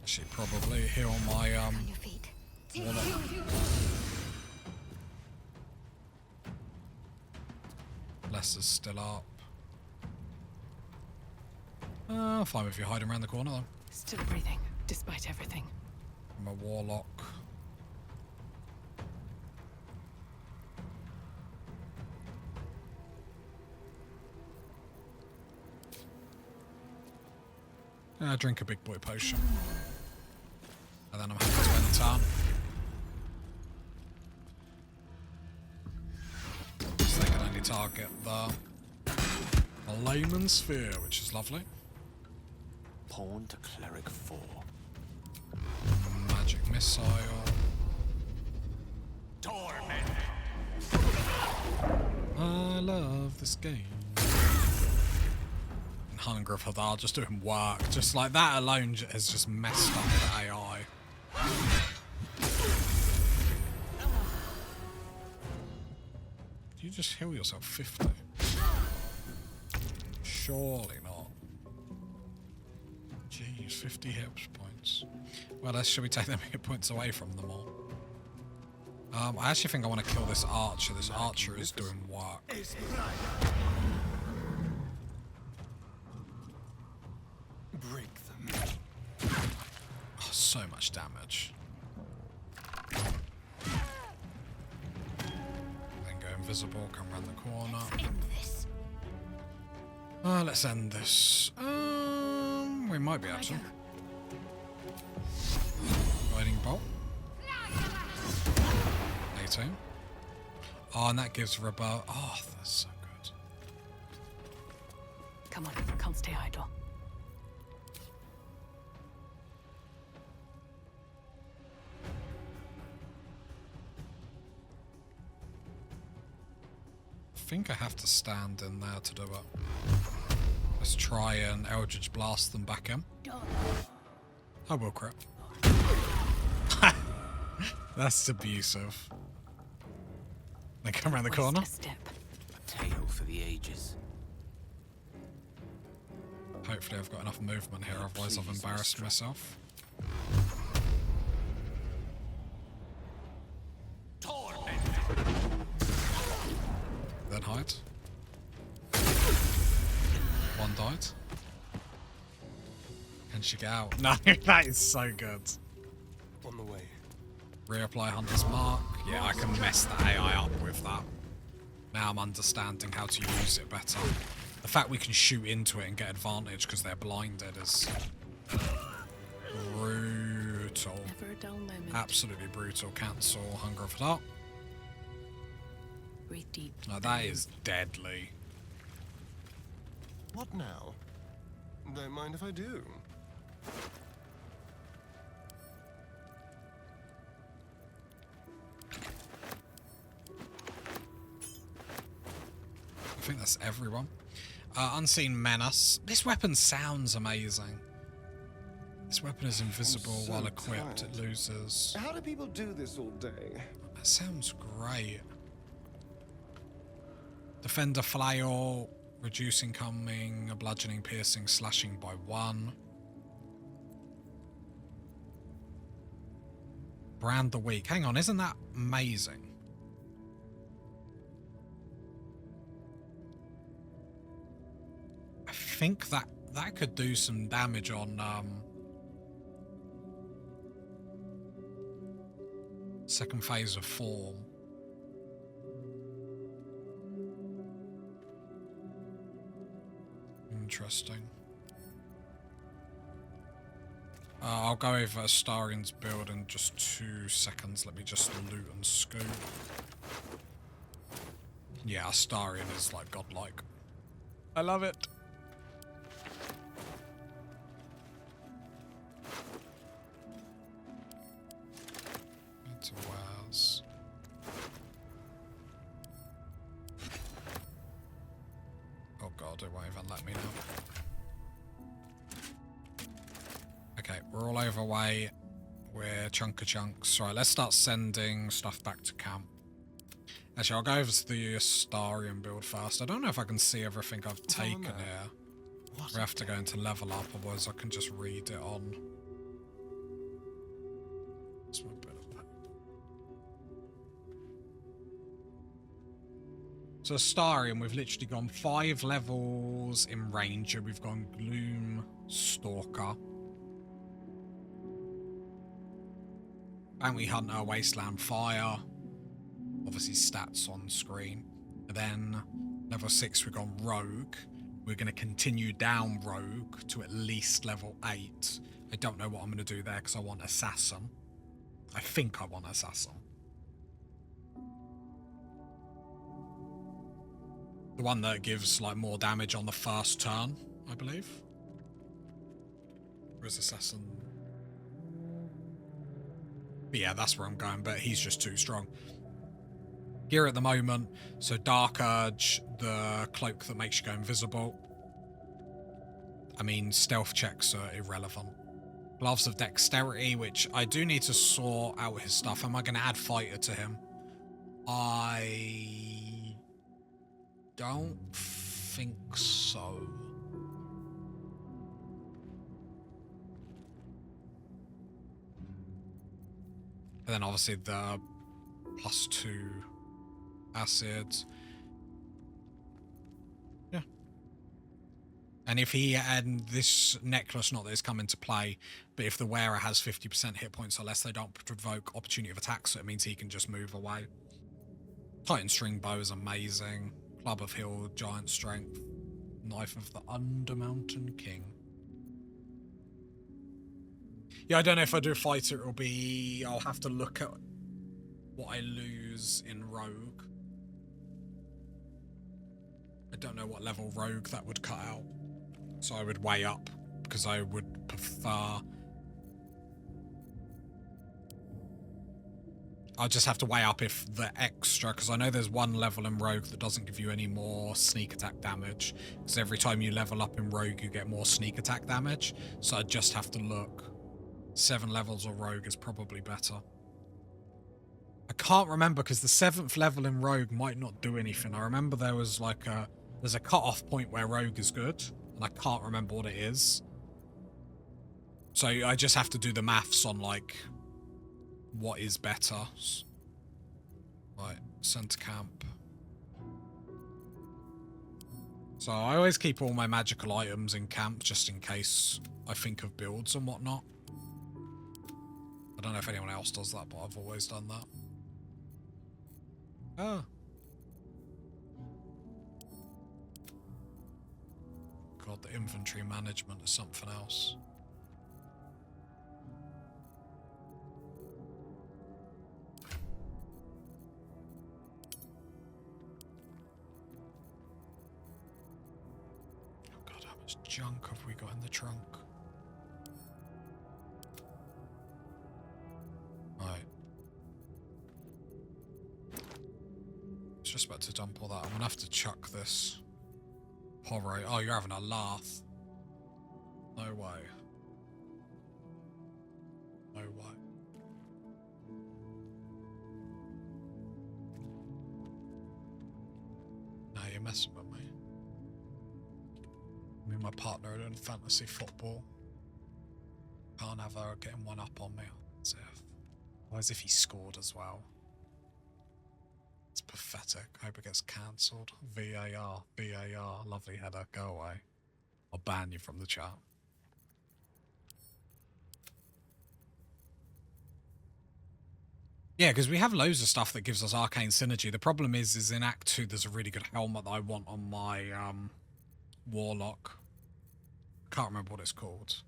Actually, probably heal my On your feet. Warlock. Lester's still up. Fine if you're hiding around the corner though. Still breathing, despite everything. I'm a Warlock. Drink a big boy potion. And then I'm happy to end the turn. So they can only target the Layman Sphere, which is lovely. Pawn to Cleric 4. Magic Missile. Torment. I love this game. And Hunger of Hadar just doing work. Just like that alone has just messed up the AI. You just heal yourself 50. Surely not. Jeez, 50 hit points. Well, should we take them hit points away from them all? I actually think I want to kill this archer. This archer is doing work. Break them. Oh, so much damage. Then go invisible, come around the corner. End this. Let's end this. We might be able to. Lightning bolt. 18. Oh, and that gives rebel. Oh, that's so good. Come on, can't stay idle. I think I have to stand in there to do it. Let's try and Eldritch Blast them back in. I will crit. That's abusive. Then come around the corner. A step. A tale for the ages. Hopefully I've got enough movement here, otherwise I've embarrassed myself. Then hide. One died. Can she get out? No, that is so good. On the way. Reapply Hunter's Mark. Yeah, I can mess the AI up with that. Now I'm understanding how to use it better. The fact we can shoot into it and get advantage because they're blinded is brutal. Never a dull moment. Absolutely brutal. Cancel Hunger of Hadar. Breathe deep. No, that is deadly. What now? Don't mind if I do. I think that's everyone. Unseen Menace. This weapon sounds amazing. This weapon is invisible so while equipped. tired. It loses. How do people do this all day? That sounds great. Defender flail, reduce incoming, bludgeoning, piercing, slashing by 1. Brand the weak. Hang on, isn't that amazing? I think that could do some damage on second phase of form. Interesting. I'll go over Astarian's build in just 2 seconds. Let me just loot and scoop. Yeah, Astarian is like godlike. I love it. Into Waz. Oh god, it won't even let me now. Okay, we're all overweight. We're chunk of chunks. Right, let's start sending stuff back to camp. Actually, I'll go over to the Astarian build first. I don't know if I can see everything I've taken here. We have to go into level up, otherwise I can just read it on. So Astarian, we've literally gone 5 levels in Ranger. We've gone Gloom Stalker, Bounty Hunter, Wasteland Fire. Obviously stats on screen. And then level 6 we've gone Rogue. We're going to continue down Rogue to at least level 8. I don't know what I'm going to do there because I want Assassin. I think I want Assassin. The one that gives like more damage on the first turn, I believe. Where's Assassin? But yeah, that's where I'm going, but he's just too strong. Gear at the moment, so Dark Urge, the cloak that makes you go invisible. I mean, stealth checks are irrelevant. Gloves of Dexterity, which I do need to sort out his stuff. Am I going to add Fighter to him? I don't think so. And then obviously the +2 acid. Yeah. And if he and this necklace, not that it's come into play, but if the wearer has 50% hit points or less, they don't provoke opportunity of attack, so it means he can just move away. Titan string bow is amazing. Club of Hill, giant strength. Knife of the Undermountain King. Yeah, I don't know if I do a fighter, it'll be... I'll have to look at what I lose in Rogue. I don't know what level Rogue that would cut out. So I would weigh up, because I would prefer... I'll just have to weigh up if the extra, because I know there's one level in Rogue that doesn't give you any more sneak attack damage. Because every time you level up in Rogue, you get more sneak attack damage. So I just have to look. 7 levels of Rogue is probably better. I can't remember, because the 7th level in Rogue might not do anything. I remember there was like there's a cut-off point where Rogue is good, and I can't remember what it is. So I just have to do the maths on like what is better. Right, center camp. So I always keep all my magical items in camp just in case I think of builds and whatnot. I don't know if anyone else does that, but I've always done that. Oh. God, the inventory management is something else. Oh God, how much junk have we got in the trunk? Right. It's just about to dump all that. I'm gonna have to chuck this. Horror. Oh, you're having a laugh. No way. No way. you're messing with me. Me and my partner are in fantasy football. Can't have her getting one up on me. As if he scored as well. It's pathetic. Hope it gets cancelled. VAR. VAR. Lovely header. Go away. I'll ban you from the chat. Yeah, because we have loads of stuff that gives us arcane synergy. The problem is in Act 2 there's a really good helmet that I want on my Warlock. Can't remember what it's called.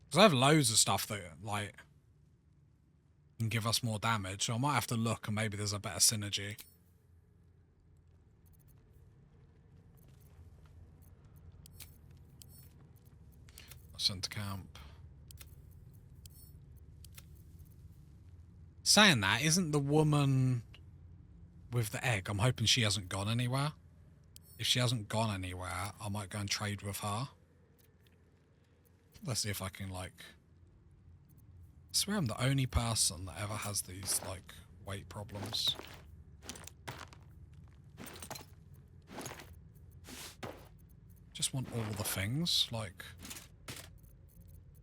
Because I have loads of stuff that, like, can give us more damage. So I might have to look and maybe there's a better synergy. Sent to camp. Saying that, isn't the woman with the egg? I'm hoping she hasn't gone anywhere. If she hasn't gone anywhere, I might go and trade with her. Let's see if I can, like... I swear I'm the only person that ever has these, like, weight problems. Just want all the things, like...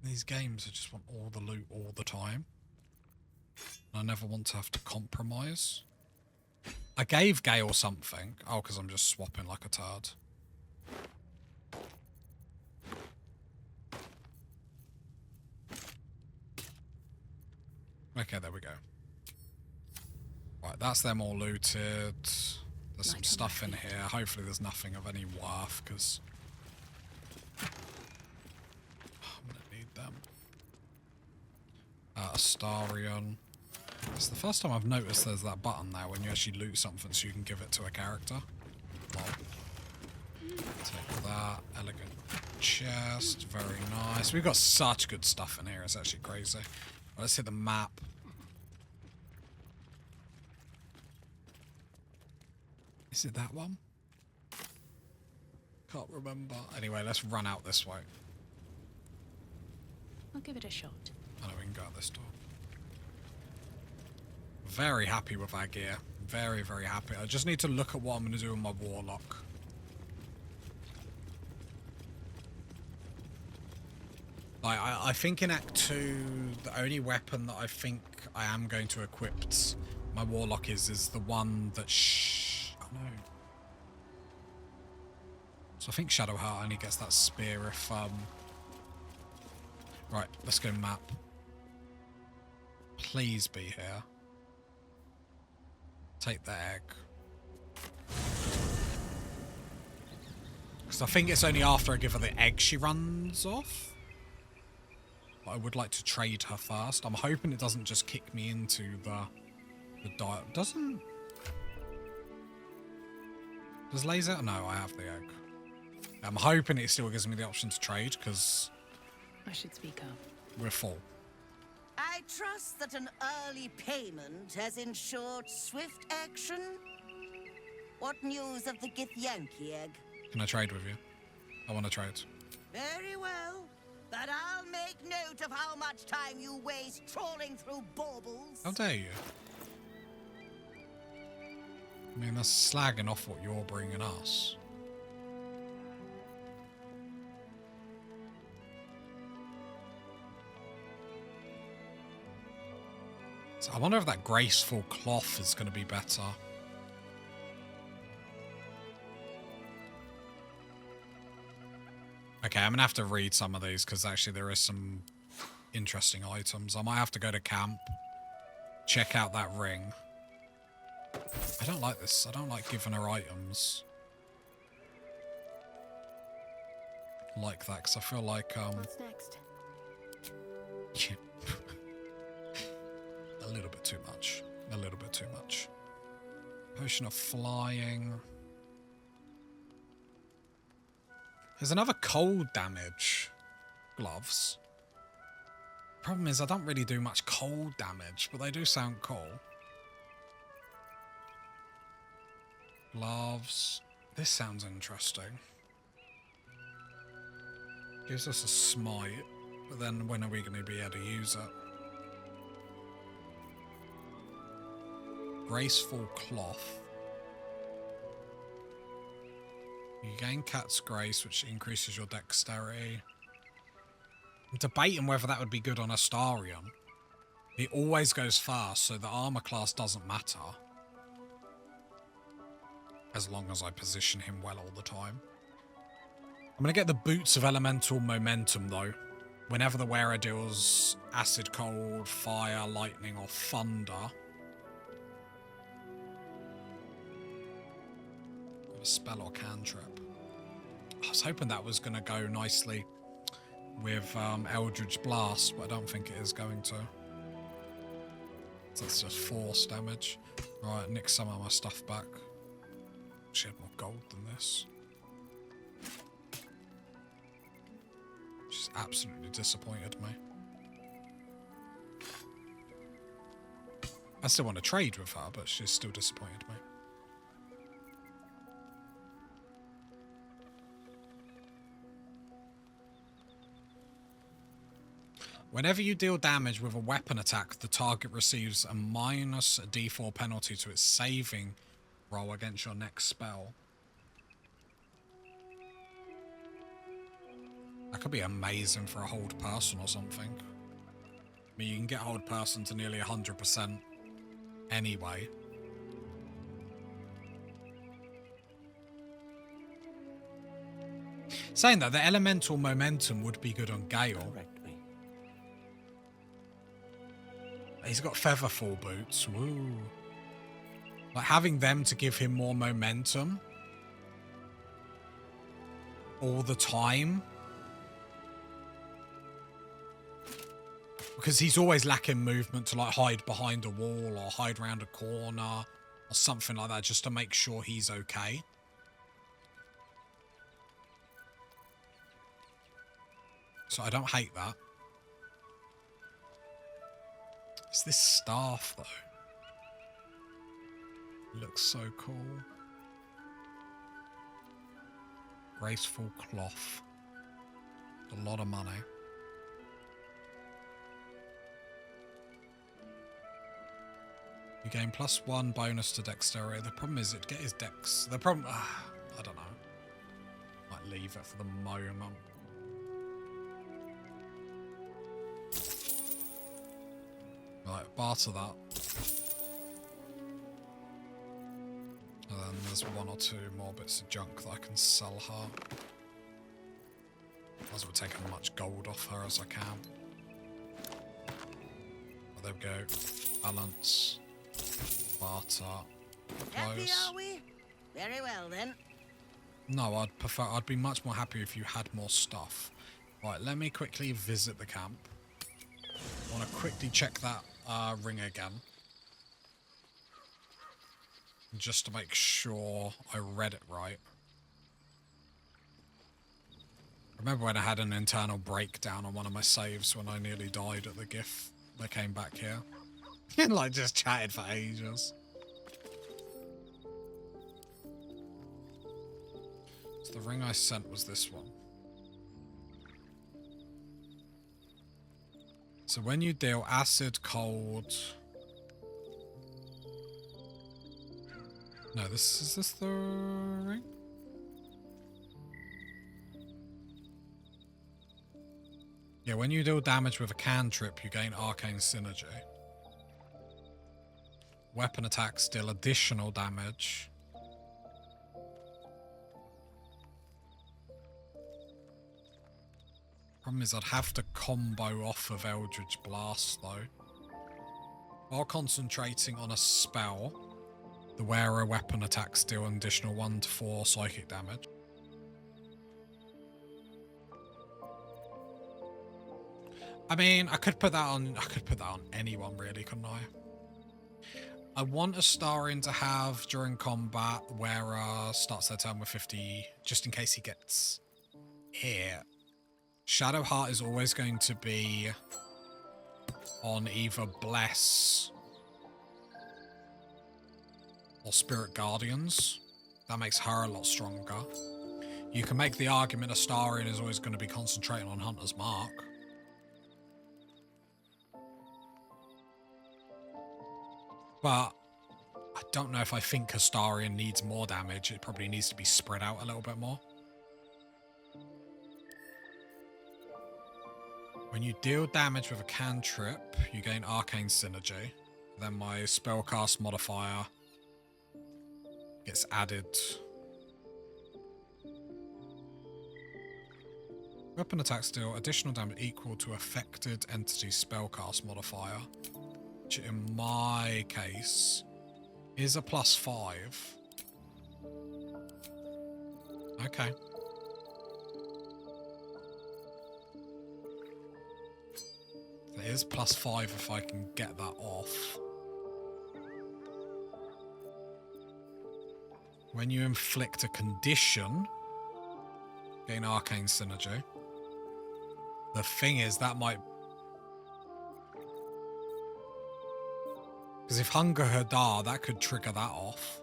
These games, I just want all the loot all the time. I never want to have to compromise. I gave Gale something. Oh, because I'm just swapping like a turd. Okay, there we go. Right, that's them all looted. There's some stuff in here. Hopefully there's nothing of any worth, because... I'm going to need them. Astarion. It's the first time I've noticed there's that button there when you actually loot something so you can give it to a character. Well, take that. Elegant chest. Very nice. We've got such good stuff in here. It's actually crazy. Well, let's hit the map. Is it that one? Can't remember. Anyway, let's run out this way. I'll give it a shot. I know we can go out this door. Very happy with our gear. Very, very happy. I just need to look at what I'm going to do with my Warlock. Like, I think in Act 2, the only weapon that I think I am going to equip my Warlock is the one that oh no. So I think Shadowheart only gets that spear if Right, let's go map. Please be here. Take the egg. Because I think it's only after I give her the egg she runs off. But I would like to trade her first. I'm hoping it doesn't just kick me into the dial. Doesn't... Does laser? No, I have the egg. I'm hoping it still gives me the option to trade, because... I should speak up. We're full. I trust that an early payment has ensured swift action. What news of the Githyanki egg? Can I trade with you? I want to trade. Very well. But I'll make note of how much time you waste trawling through baubles. How dare you? I mean, that's slagging off what you're bringing us. So I wonder if that graceful cloth is going to be better. Okay, I'm going to have to read some of these because actually there is some interesting items. I might have to go to camp, check out that ring. I don't like this. I don't like giving her items like that because I feel like... What's next? Yeah. A little bit too much. A little bit too much. Potion of flying. There's another cold damage. Gloves. Problem is I don't really do much cold damage, but they do sound cool. Gloves. This sounds interesting. Gives us a smite, but then when are we going to be able to use it? Graceful cloth. You gain Cat's Grace, which increases your dexterity. I'm debating whether that would be good on Astarion. He always goes fast, so the armor class doesn't matter. As long as I position him well all the time. I'm going to get the Boots of Elemental Momentum, though. Whenever the wearer deals Acid, Cold, Fire, Lightning, or Thunder. A spell or cantrip. I was hoping that was going to go nicely with Eldritch Blast, but I don't think it is going to. So that's just force damage. Alright, nick some of my stuff back. She had more gold than this. She's absolutely disappointed me. I still want to trade with her, but she's still disappointed me. Whenever you deal damage with a weapon attack, the target receives a minus d4 penalty to its saving roll against your next spell. That could be amazing for a hold person or something. I mean, you can get hold person to nearly 100% anyway. Saying that, the elemental momentum would be good on Gale. He's got Featherfall boots. Woo. Like, having them to give him more momentum all the time. Because he's always lacking movement to, like, hide behind a wall or hide around a corner or something like that, just to make sure he's okay. So I don't hate that. It's this staff, though. It looks so cool. Graceful cloth. A lot of money. You gain +1 bonus to dexterity. The problem is it get his dex. The problem, I don't know. Might leave it for the moment. Right, barter that. And then there's 1 or 2 more bits of junk that I can sell her. As we're taking as much gold off her as I can. Oh, there we go. Balance. Barter. Happy, Close. are we? Very well, then. No, I'd be much more happy if you had more stuff. Right, let me quickly visit the camp. I want to quickly check that ring again. Just to make sure I read it right. Remember when I had an internal breakdown on one of my saves when I nearly died at the GIF? I came back here. And like just chatted for ages. So the ring I sent was this one. So when you deal acid, cold... No, is this the ring? Yeah, when you deal damage with a cantrip, you gain arcane synergy. Weapon attacks deal additional damage. Problem is I'd have to combo off of Eldritch Blast though. While concentrating on a spell, the wearer weapon attacks deal an additional 1 to 4 psychic damage. I mean, I could put that on anyone really, couldn't I? I want Astarion to have during combat where starts their turn with 50 just in case he gets hit. Shadowheart is always going to be on either Bless or Spirit Guardians. That makes her a lot stronger. You can make the argument Astarion is always going to be concentrating on Hunter's Mark. But I don't know if I think Astarion needs more damage. It probably needs to be spread out a little bit more. When you deal damage with a cantrip, you gain arcane synergy. Then my spellcast modifier gets added. Weapon attacks deal additional damage equal to affected entity spellcast modifier, which in my case is a +5. Okay. It is +5 if I can get that off. When you inflict a condition, gain arcane synergy. The thing is, that might... Because if Hunger Hadar, that could trigger that off.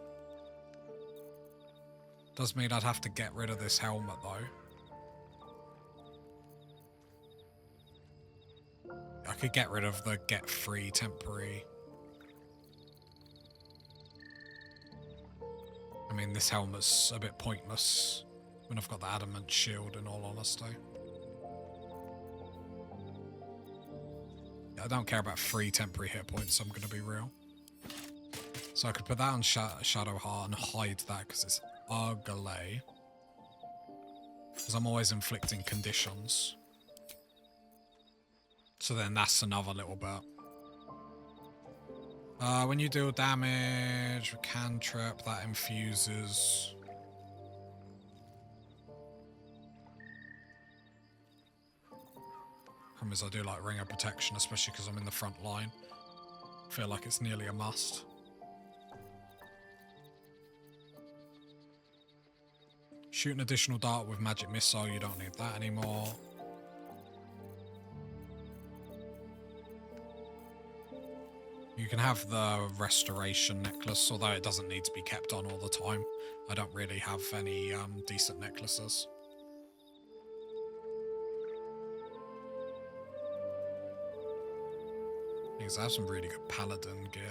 Does mean I'd have to get rid of this helmet, though. I could get rid of the get free temporary. I mean, this helmet's a bit pointless when I've got the adamant shield, in all honesty. Yeah, I don't care about free temporary hit points, I'm going to be real. So I could put that on Shadow Heart and hide that because it's ugly. Because I'm always inflicting conditions. So then that's another little bit. When you deal damage with cantrip, that infuses. Problem is I do like Ring of Protection, especially because I'm in the front line. I feel like it's nearly a must. Shoot an additional dart with magic missile, you don't need that anymore. You can have the restoration necklace, although it doesn't need to be kept on all the time. I don't really have any decent necklaces. Because I have some really good paladin gear.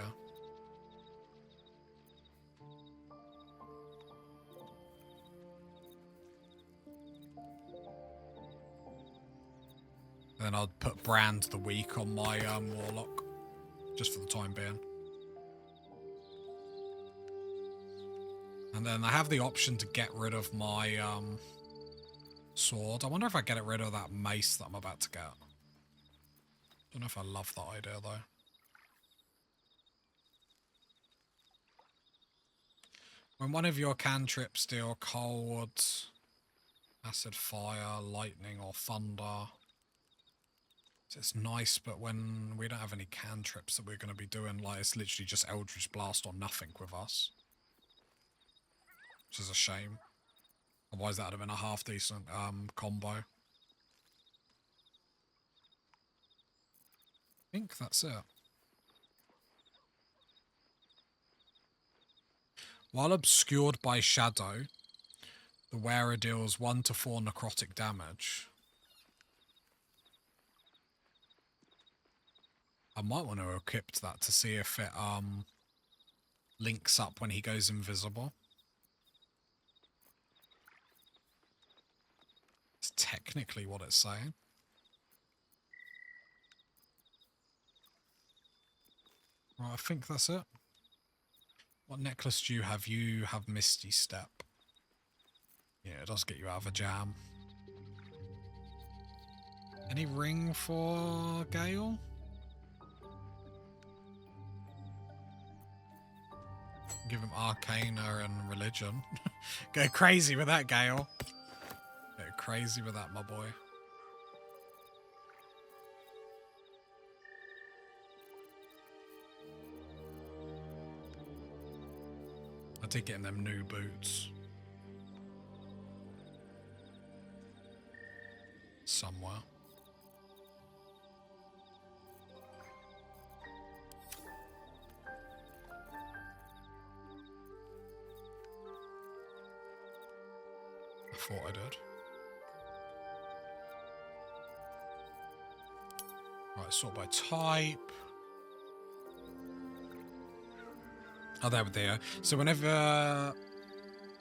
Then I'll put Brand the Weak on my Warlock. Just for the time being. And then I have the option to get rid of my sword. I wonder if I get rid of that mace that I'm about to get. Don't know if I love that idea though. When one of your cantrips deal cold, acid, fire, lightning or thunder. It's nice, but when we don't have any cantrips that we're going to be doing, like, it's literally just Eldritch Blast or nothing with us. Which is a shame. Otherwise that would have been a half-decent combo. I think that's it. While obscured by shadow, the wearer deals 1 to 4 necrotic damage. I might want to equip that to see if it links up when he goes invisible. It's technically what it's saying. Right, I think that's it. What necklace do you have? You have Misty Step. Yeah, it does get you out of a jam. Any ring for Gale? Give him Arcana and Religion. Go crazy with that, Gale. Go crazy with that, my boy. I did get him them new boots. Somewhere. I thought I did. Right, sort by type. Oh, there we go. So whenever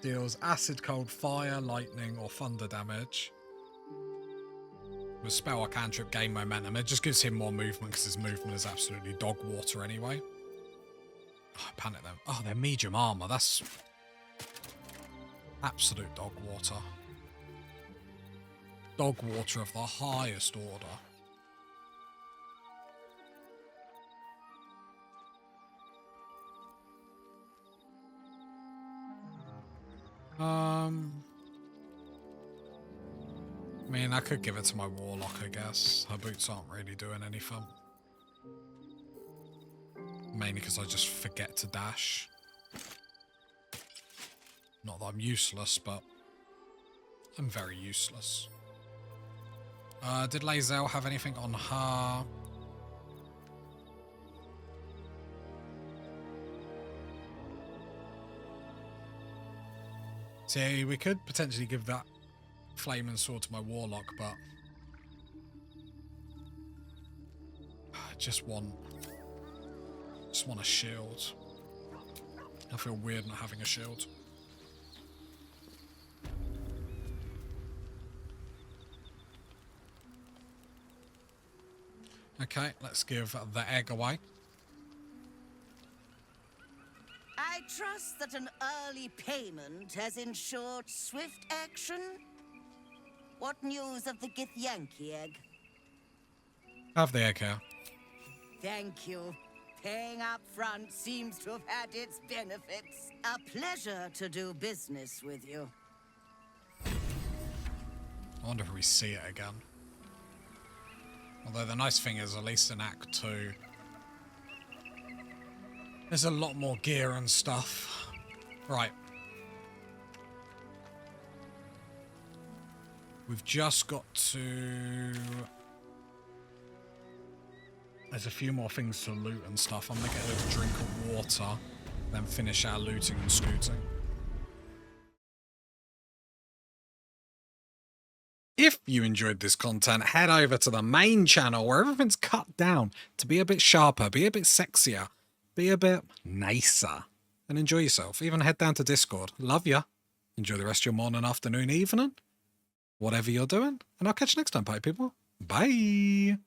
deals acid, cold, fire, lightning, or thunder damage with spell or cantrip, gain momentum. It just gives him more movement because his movement is absolutely dog water anyway. Oh, I panic them. Oh, they're medium armor. That's absolute dog water. Dog water of the highest order. I mean, I could give it to my Warlock, I guess. Her boots aren't really doing anything. Mainly because I just forget to dash. Not that I'm useless, but I'm very useless. Did Lae'zel have anything on her? See, we could potentially give that flaming sword to my Warlock, but I just want a shield. I feel weird not having a shield. Okay, let's give the egg away. I trust that an early payment has ensured swift action. What news of the Githyanki egg? Have the egg here. Thank you. Paying up front seems to have had its benefits. A pleasure to do business with you. I wonder if we see it again. Although the nice thing is, at least in Act 2, there's a lot more gear and stuff. Right. We've just got to... There's a few more things to loot and stuff. I'm going to get a little drink of water, then finish our looting and scooting. If you enjoyed this content, head over to the main channel where everything's cut down to be a bit sharper, be a bit sexier, be a bit nicer, and enjoy yourself. Even head down to Discord. Love ya. Enjoy the rest of your morning, afternoon, evening, whatever you're doing. And I'll catch you next time, party people. Bye.